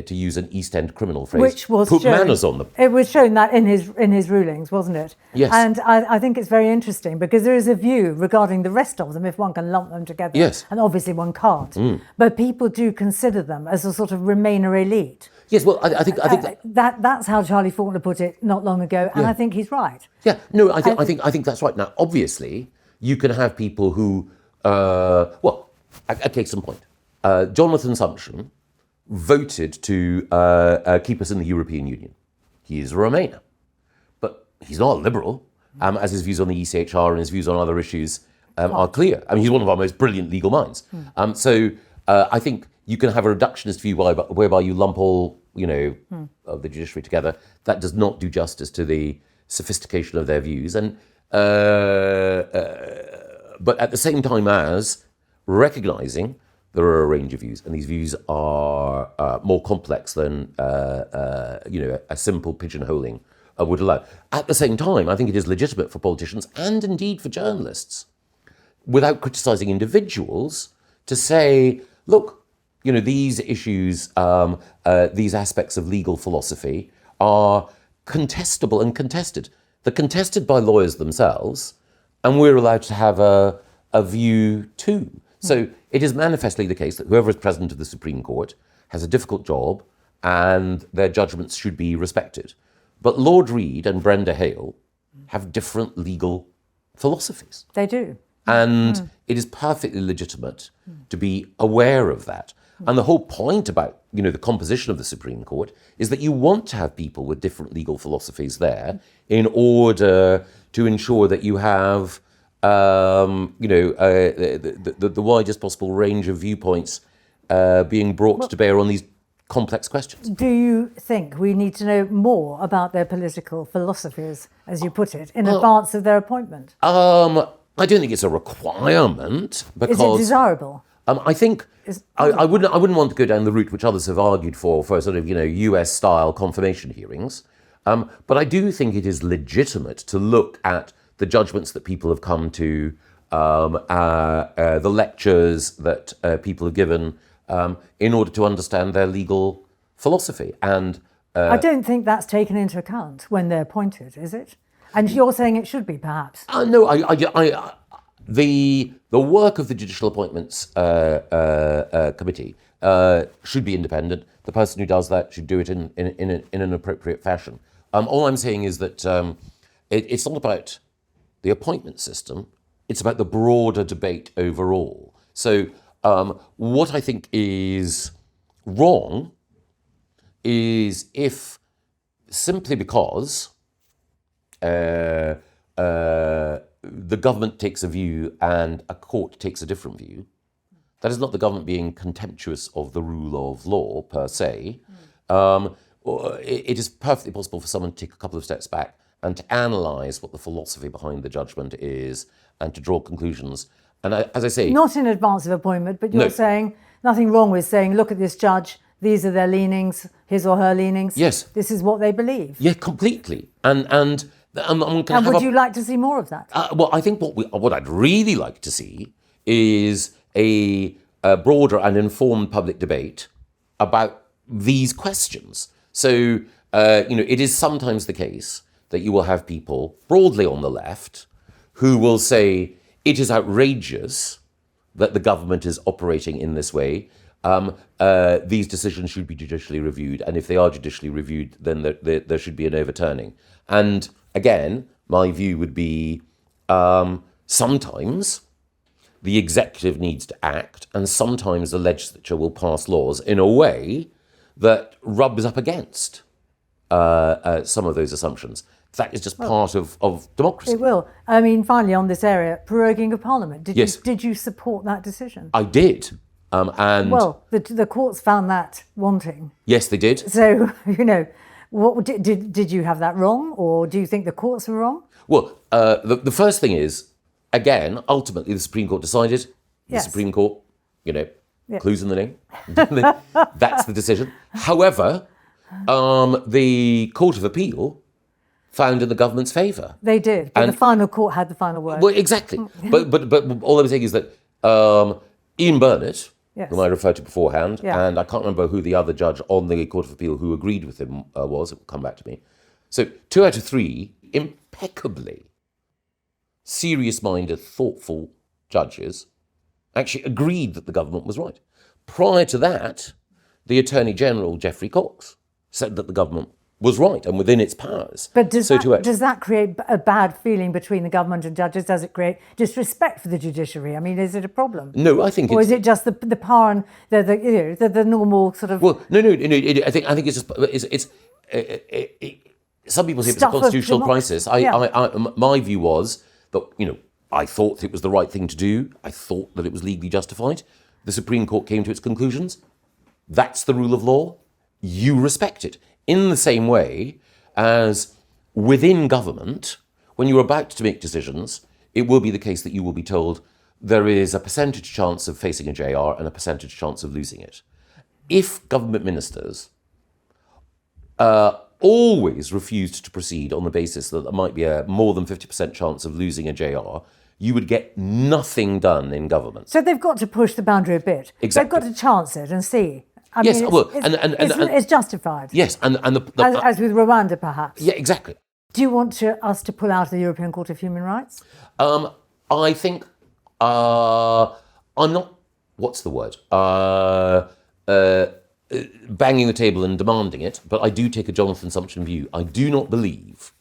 use an East End criminal phrase, which was put manners on them. It was shown that in his rulings, wasn't it? Yes. And I think it's very interesting because there is a view regarding the rest of them, if one can lump them together. Yes. And obviously one can't. But people do consider them as a sort of Remainer elite. Yes, well, I think that's how Charlie Faulkner put it not long ago, and I think he's right. Yeah, no, I think that's right. Now, obviously, you can have people who, a case in point, Jonathan Sumption voted to keep us in the European Union. He is a Remainer, but he's not a liberal, as his views on the ECHR and his views on other issues are clear. I mean, he's one of our most brilliant legal minds. So I think you can have a reductionist view whereby you lump all, of the judiciary together. That does not do justice to the sophistication of their views. And but at the same time as recognising there are a range of views, and these views are more complex than a simple pigeonholing would allow. At the same time, I think it is legitimate for politicians and indeed for journalists, without criticising individuals, to say, look, these issues, these aspects of legal philosophy are contestable and contested. They're contested by lawyers themselves, and we're allowed to have a view too. So it is manifestly the case that whoever is president of the Supreme Court has a difficult job and their judgments should be respected. But Lord Reid and Brenda Hale have different legal philosophies. They do. And it is perfectly legitimate to be aware of that. And the whole point about, the composition of the Supreme Court is that you want to have people with different legal philosophies there in order to ensure that you have the widest possible range of viewpoints being brought to bear on these complex questions. Do you think we need to know more about their political philosophies, as you put it, in advance of their appointment? I don't think it's a requirement, because... Is it desirable? I think I wouldn't want to go down the route which others have argued for sort of US-style confirmation hearings. But I do think it is legitimate to look at the judgments that people have come to, the lectures that people have given, in order to understand their legal philosophy. And I don't think that's taken into account when they're appointed, is it? And you're saying it should be, perhaps? No, the work of the Judicial Appointments Committee should be independent. The person who does that should do it in an appropriate fashion. All I'm saying is that it's not about the appointment system, it's about the broader debate overall. So what I think is wrong is if simply because the government takes a view and a court takes a different view, that is not the government being contemptuous of the rule of law per se. It is perfectly possible for someone to take a couple of steps back and to analyse what the philosophy behind the judgment is and to draw conclusions. And as I say... Not in advance of appointment, but you're saying nothing wrong with saying, look at this judge, these are their leanings, his or her leanings. Yes. This is what they believe. Yeah, completely. And would you like to see more of that? Well, I think what I'd really like to see is a broader and informed public debate about these questions. So, it is sometimes the case that you will have people broadly on the left who will say it is outrageous that the government is operating in this way. These decisions should be judicially reviewed, and if they are judicially reviewed, then there should be an overturning. And again, my view would be sometimes the executive needs to act, and sometimes the legislature will pass laws in a way that rubs up against some of those assumptions. That is just part of democracy. It will. I mean, finally, on this area, proroguing of Parliament. Did you support that decision? I did. And well, the courts found that wanting. Yes, they did. So, what did you have that wrong, or do you think the courts were wrong? Well, the first thing is, again, ultimately the Supreme Court decided. The Supreme Court, clues in the name. That's the decision. However, the Court of Appeal found in the government's favour. They did, but the final court had the final word. Well, exactly. But all I'm saying is that Ian Burnett, whom I referred to beforehand, and I can't remember who the other judge on the Court of Appeal who agreed with him was. It will come back to me. So 2 out of 3 impeccably serious-minded, thoughtful judges actually agreed that the government was right. Prior to that, the Attorney General, Geoffrey Cox, said that the government was right and within its powers. But does that create a bad feeling between the government and judges? Does it create disrespect for the judiciary? I mean, is it a problem? No, I think. Or is it just the power and the normal sort of? Well, no. I think it's just some people say it's a constitutional crisis. My view was that I thought it was the right thing to do. I thought that it was legally justified. The Supreme Court came to its conclusions. That's the rule of law. You respect it. In the same way as within government, when you're about to make decisions, it will be the case that you will be told there is a percentage chance of facing a JR and a percentage chance of losing it. If government ministers always refused to proceed on the basis that there might be a more than 50% chance of losing a JR, you would get nothing done in government. So they've got to push the boundary a bit. Exactly. They've got to chance it and see. It's justified. Yes, as with Rwanda, perhaps. Yeah, exactly. Do you want us to pull out of the European Court of Human Rights? I think I'm not. What's the word? Banging the table and demanding it, but I do take a Jonathan Sumption view. I do not believe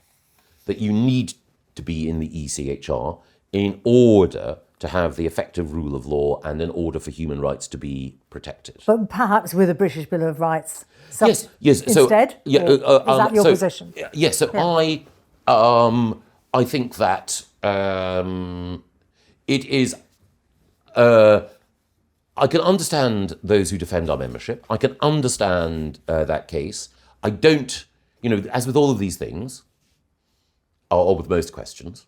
that you need to be in the ECHR in order to have the effective rule of law and in order for human rights to be protected. But perhaps with a British Bill of Rights yes. Instead? So, is that your position? Yes. So I think that it is... I can understand those who defend our membership. I can understand that case. I don't... as with all of these things, or with most questions,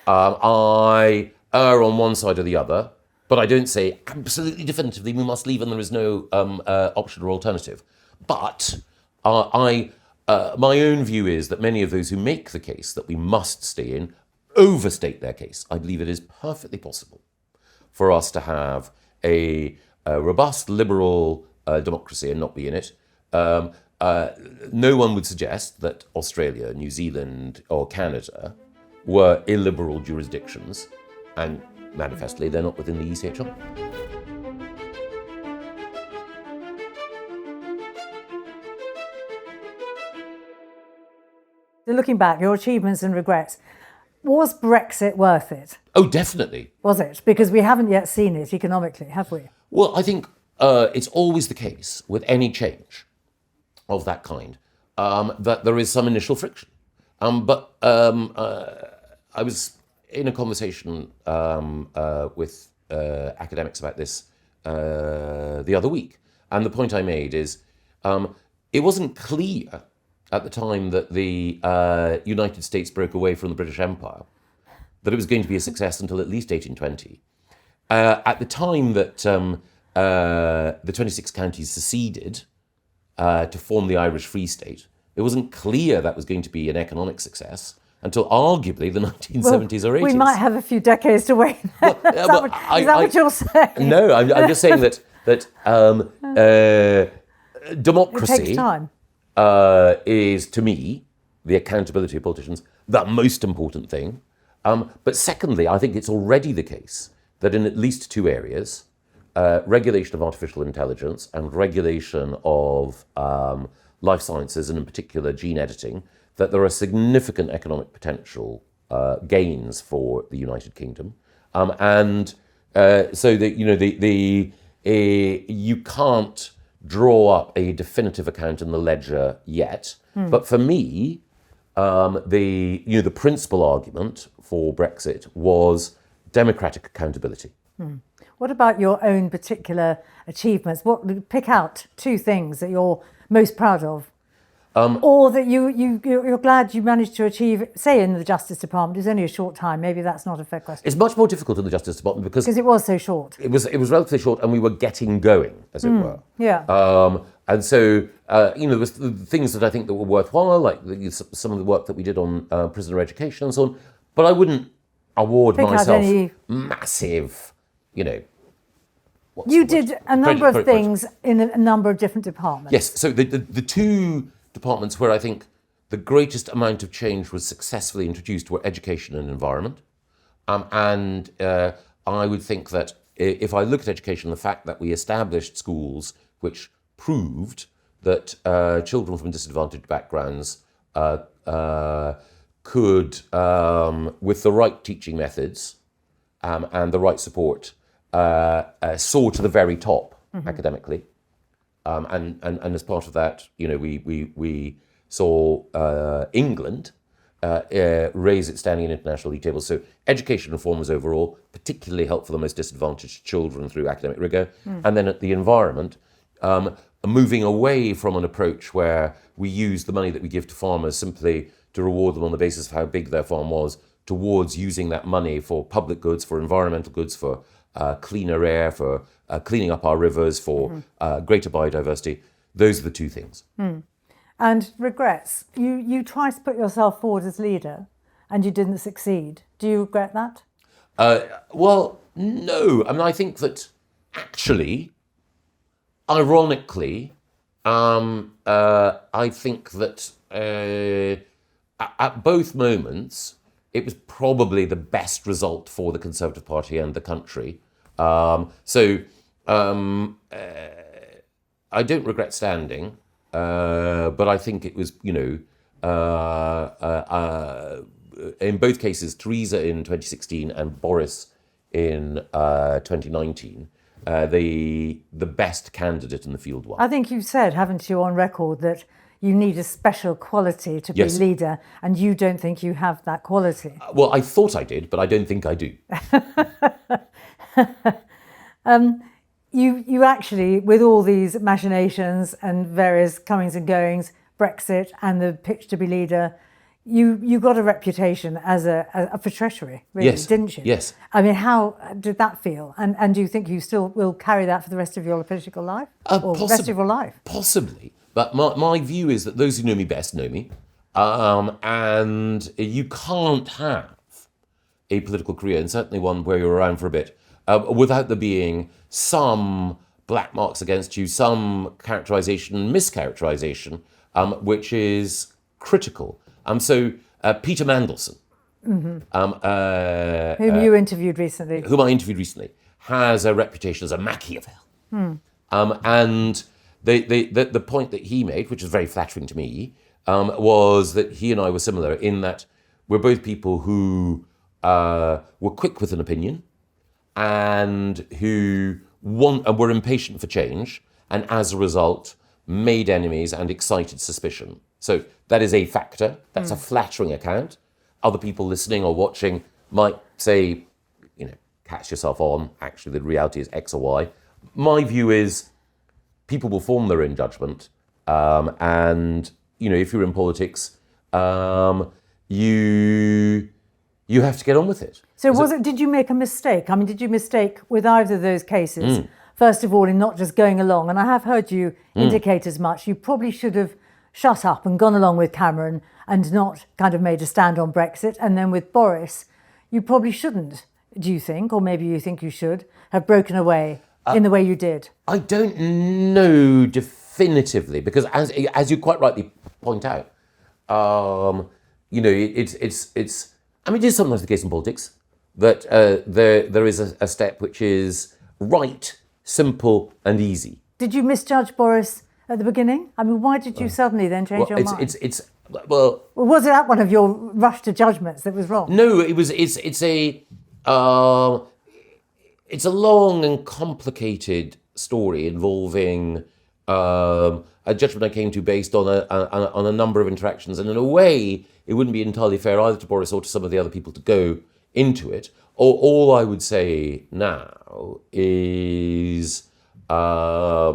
I err on one side or the other, but I don't say absolutely definitively we must leave and there is no option or alternative. But I my own view is that many of those who make the case that we must stay in overstate their case. I believe it is perfectly possible for us to have a robust liberal democracy and not be in it. No one would suggest that Australia, New Zealand, or Canada were illiberal jurisdictions, and manifestly they're not within the ECHR. Looking back, your achievements and regrets, was Brexit worth it? Oh, definitely. Was it? Because we haven't yet seen it economically, have we? Well, I think it's always the case with any change of that kind that there is some initial friction. But I was in a conversation with academics about this the other week, and the point I made is it wasn't clear at the time that the United States broke away from the British Empire that it was going to be a success until at least 1820. At the time that the 26 counties seceded to form the Irish Free State, it wasn't clear that was going to be an economic success until arguably the 1970s or 80s. We might have a few decades to wait. Is that what you're saying? No, I'm just saying that democracy It takes time. Is, to me, the accountability of politicians, the most important thing. But secondly, I think it's already the case that in at least two areas, regulation of artificial intelligence and regulation of life sciences, and in particular gene editing, that there are significant economic potential gains for the United Kingdom. So that, you can't draw up a definitive account in the ledger yet. But for me, the principal argument for Brexit was democratic accountability. What about your own particular achievements? Pick out two things that you're most proud of, or that you're glad you managed to achieve, say, in the Justice Department. It's only a short time. Maybe that's not a fair question. It's much more difficult in the Justice Department because it was so short. It was relatively short, and we were getting going, as it were. Yeah. And so, there was things that I think that were worthwhile, like some of the work that we did on prisoner education and so on. But I wouldn't award myself massive, You did a number of things in a number of different departments. Yes, so the two departments where I think the greatest amount of change was successfully introduced were education and environment. And I would think that if I look at education, the fact that we established schools which proved that children from disadvantaged backgrounds could, with the right teaching methods and the right support, soar to the very top academically. And as part of that, we saw England raise its standing in international league tables. So education reform was overall particularly helpful for the most disadvantaged children through academic rigour. And then at the environment, moving away from an approach where we use the money that we give to farmers simply to reward them on the basis of how big their farm was, towards using that money for public goods, for environmental goods, for cleaner air, for cleaning up our rivers, for greater biodiversity. Those are the two things. And regrets. You tried to put yourself forward as leader and you didn't succeed. Do you regret that? Well, no. I mean, I think that actually, ironically, I think that at both moments, it was probably the best result for the Conservative Party and the country. So I don't regret standing, but I think it was, in both cases, Theresa in 2016 and Boris in 2019, the best candidate in the field won. I think you've said, haven't you, on record, that you need a special quality to be leader, and you don't think you have that quality. Well, I thought I did, but I don't think I do. You actually, with all these machinations and various comings and goings, Brexit and the pitch to be leader, you got a reputation as for treasury, really, didn't you? Yes. I mean, how did that feel? And do you think you still will carry that for the rest of your political life? Or the rest of your life? Possibly. But my view is that those who know me best know me. And you can't have a political career, and certainly one where you're around for a bit, without there being some black marks against you, some characterization, mischaracterization, which is critical. So Peter Mandelson, whom you interviewed recently, whom I interviewed recently, has a reputation as a Machiavel. And the point that he made, which was very flattering to me, was that he and I were similar in that we're both people who were quick with an opinion and who were impatient for change, and as a result made enemies and excited suspicion. So that is a factor. That's a flattering account. Other people listening or watching might say, catch yourself on. Actually, the reality is X or Y. My view is people will form their own judgment. And, if you're in politics, you have to get on with it. So did you make a mistake? I mean, did you mistake with either of those cases? First of all, in not just going along, and I have heard you indicate as much, you probably should have shut up and gone along with Cameron and not kind of made a stand on Brexit. And then with Boris, you probably shouldn't, do you think, or maybe you think you should, have broken away in the way you did? I don't know definitively, because as you quite rightly point out, it is sometimes the case in politics that there is a step which is right, simple and easy. Did you misjudge Boris at the beginning? I mean, why did you suddenly then change your mind? Or was it that one of your rush to judgments that was wrong? No, it's a long and complicated story involving a judgment I came to based on a number of interactions, and in a way, it wouldn't be entirely fair either to Boris or to some of the other people to go into it. All I would say now is I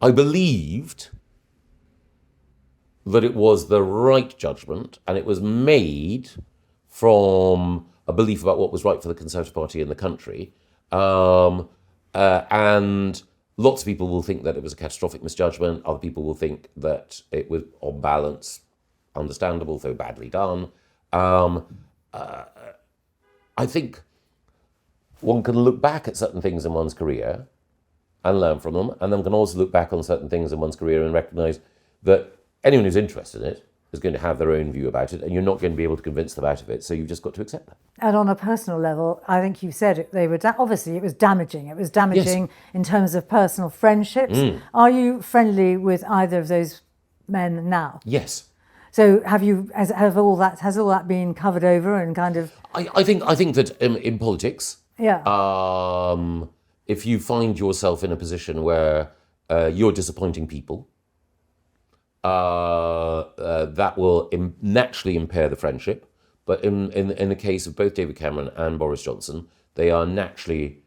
believed that it was the right judgment, and it was made from a belief about what was right for the Conservative Party in the country. And lots of people will think that it was a catastrophic misjudgment. Other people will think that it was, on balance, understandable, though badly done. I think one can look back at certain things in one's career and learn from them, and then can also look back on certain things in one's career and recognise that anyone who's interested in it is going to have their own view about it, and you're not going to be able to convince them out of it, so you've just got to accept that. And on a personal level, I think you said it, they were obviously it was damaging. It was damaging Yes. in terms of personal friendships. Are you friendly with either of those men now? Yes. So has all that been covered over and kind of? I think that in politics, Yeah. if you find yourself in a position where you're disappointing people, that will naturally impair the friendship. But in the case of both David Cameron and Boris Johnson, they are naturally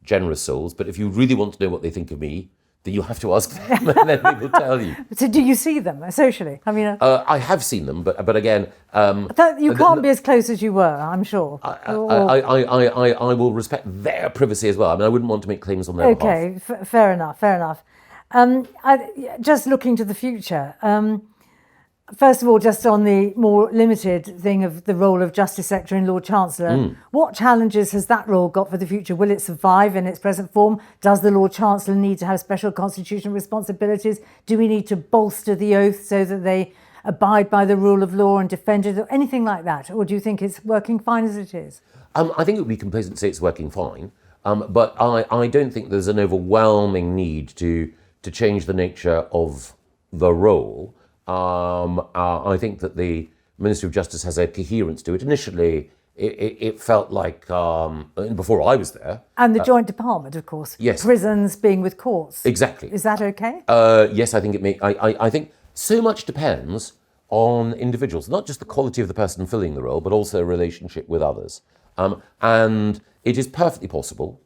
generous souls. But if you really want to know what they think of me, then you'll have to ask them, and then they will tell you. So do you see them socially? I mean, I have seen them, but again, you can't be as close as you were, I'm sure. I will respect their privacy as well. I mean, I wouldn't want to make claims on their behalf. Okay, fair enough. Just looking to the future, first of all, just on the more limited thing of the role of Justice Secretary and Lord Chancellor, what challenges has that role got for the future? Will it survive in its present form? Does the Lord Chancellor need to have special constitutional responsibilities? Do we need to bolster the oath so that they abide by the rule of law and defend it, or anything like that? Or do you think it's working fine as it is? I think it would be complacent to say it's working fine, but I don't think there's an overwhelming need to change the nature of the role. I think that the Ministry of Justice has a coherence to it. Initially, it felt like, before I was there... And the joint department, of course. Yes. Prisons being with courts. Exactly. Is that okay? Yes, I think it may. I think so much depends on individuals, not just the quality of the person filling the role, but also a relationship with others. And it is perfectly possible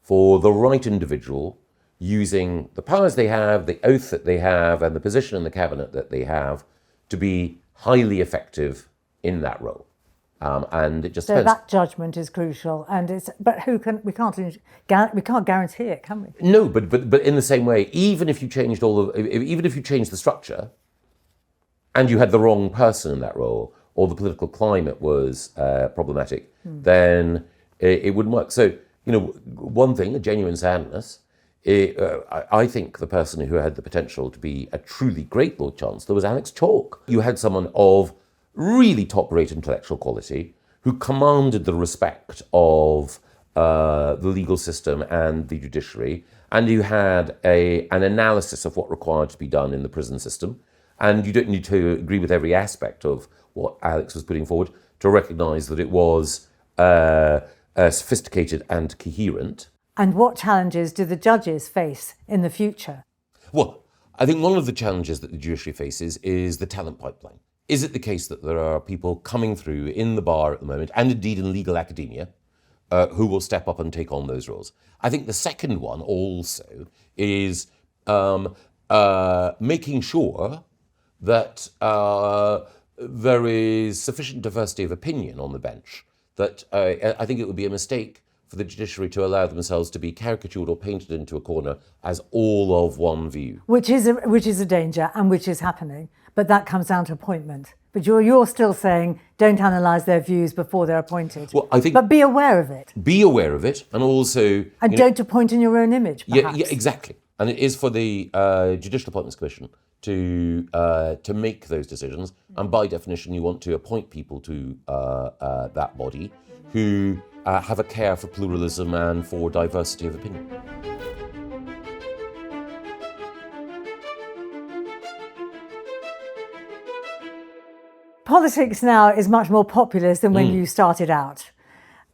for the right individual, using the powers they have, the oath that they have, and the position in the cabinet that they have, to be highly effective in that role. And it just So depends. that judgment is crucial, but we can't guarantee it, can we? No, but in the same way, even if you changed even if you changed the structure, and you had the wrong person in that role, or the political climate was problematic, then it wouldn't work. So, one thing, a genuine sadness, I think the person who had the potential to be a truly great Lord Chancellor was Alex Chalk. You had someone of really top-rate intellectual quality who commanded the respect of the legal system and the judiciary, and you had an analysis of what required to be done in the prison system. And you don't need to agree with every aspect of what Alex was putting forward to recognise that it was sophisticated and coherent. And what challenges do the judges face in the future? Well, I think one of the challenges that the judiciary faces is the talent pipeline. Is it the case that there are people coming through in the bar at the moment, and indeed in legal academia, who will step up and take on those roles? I think the second one also is making sure that there is sufficient diversity of opinion on the bench. That I think it would be a mistake for the judiciary to allow themselves to be caricatured or painted into a corner as all of one view. Which is a danger, and which is happening. But that comes down to appointment. But you're still saying don't analyse their views before they're appointed. Well, I think, but be aware of it. Be aware of it, and also don't appoint in your own image. Perhaps. Yeah, exactly. And it is for the Judicial Appointments Commission to make those decisions. And by definition, you want to appoint people to that body who have a care for pluralism and for diversity of opinion. Politics now is much more populist than when you started out.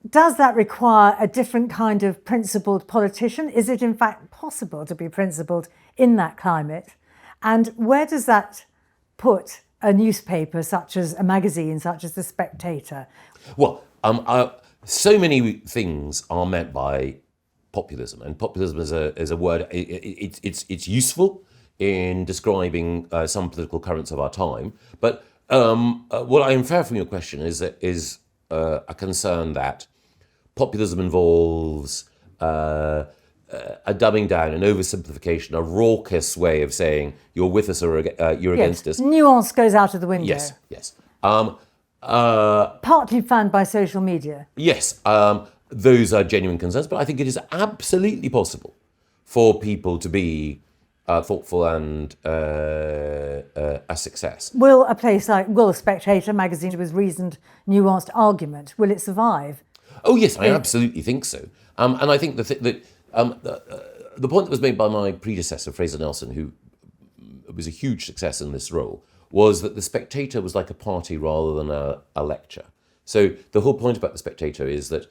Does that require a different kind of principled politician? Is it in fact possible to be principled in that climate? And where does that put a newspaper such as a magazine such as The Spectator? Well, so many things are meant by populism, and populism is a word. It's useful in describing some political currents of our time. But what I infer from your question is a concern that populism involves a dumbing down, an oversimplification, a raucous way of saying you're with us or you're against us. Nuance goes out of the window. Yes. Partly fanned by social media. Yes, those are genuine concerns, but I think it is absolutely possible for people to be thoughtful and a success. Will a Spectator magazine with reasoned, nuanced argument, will it survive? Oh yes, I absolutely think so. And I think the point that was made by my predecessor, Fraser Nelson, who was a huge success in this role, was that The Spectator was like a party rather than a lecture. So the whole point about The Spectator is that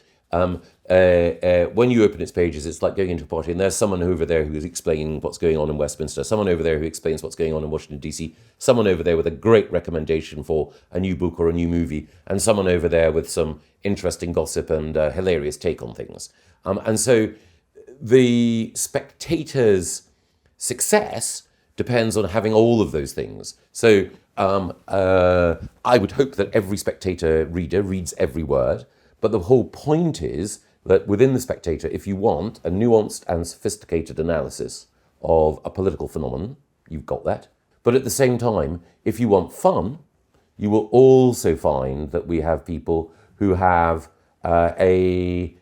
when you open its pages, it's like going into a party, and there's someone over there who is explaining what's going on in Westminster, someone over there who explains what's going on in Washington, D.C., someone over there with a great recommendation for a new book or a new movie, and someone over there with some interesting gossip and hilarious take on things. And so the Spectator's success depends on having all of those things. So I would hope that every Spectator reader reads every word. But the whole point is that within The Spectator, if you want a nuanced and sophisticated analysis of a political phenomenon, you've got that. But at the same time, if you want fun, you will also find that we have people who have a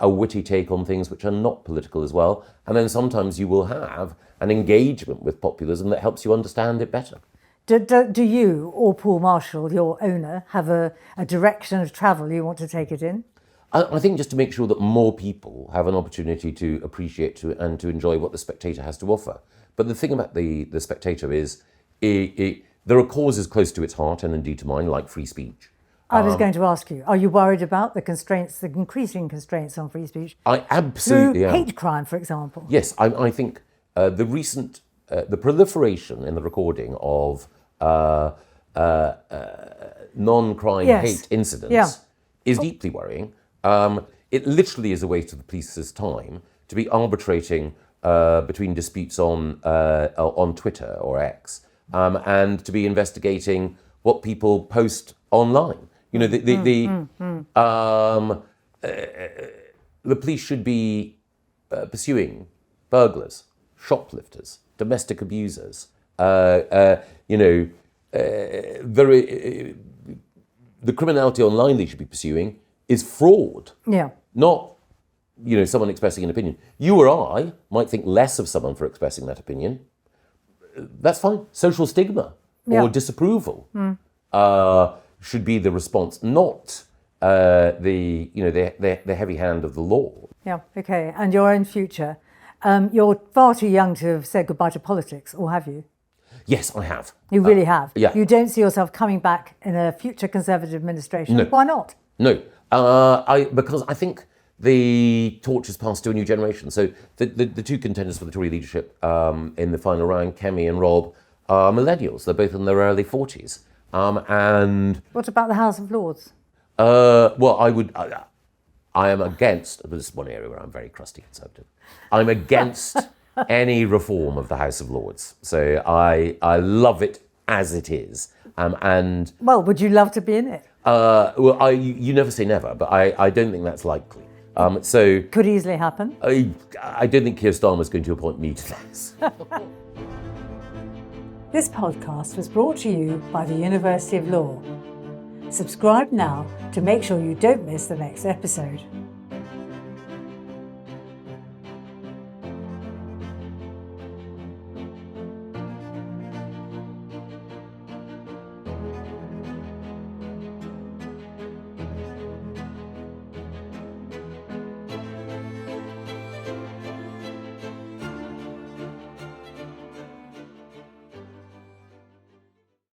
witty take on things which are not political as well. And then sometimes you will have an engagement with populism that helps you understand it better. Do you or Paul Marshall, your owner, have a direction of travel you want to take it in? I think just to make sure that more people have an opportunity to appreciate and to enjoy what The Spectator has to offer. But the thing about the Spectator is there are causes close to its heart, and indeed to mine, like free speech. I was going to ask you, are you worried about the increasing constraints on free speech? I absolutely am. Hate crime, for example. Yes, I think the proliferation in the recording of non-crime hate incidents is deeply worrying. It literally is a waste of the police's time to be arbitrating between disputes on Twitter or X, and to be investigating what people post online. You know, the police should be pursuing burglars, shoplifters, domestic abusers. The criminality online they should be pursuing is fraud. Yeah. Not, someone expressing an opinion. You or I might think less of someone for expressing that opinion. That's fine. Social stigma or disapproval should be the response, not the heavy hand of the law. Yeah. Okay. And your own future. You're far too young to have said goodbye to politics, or have you? Yes, I have. You really have? Yeah. You don't see yourself coming back in a future Conservative administration? No. Why not? No. Because I think the torch has passed to a new generation. So the two contenders for the Tory leadership in the final round, Kemi and Rob, are millennials. They're both in their early 40s. And what about the House of Lords? I am against, this is one area where I'm very crusty Conservative, I'm against any reform of the House of Lords. So I love it as it is. Well, would you love to be in it? You never say never, but I don't think that's likely. Could easily happen. I don't think Keir Starmer's going to appoint me to this. This podcast was brought to you by the University of Law. Subscribe now to make sure you don't miss the next episode.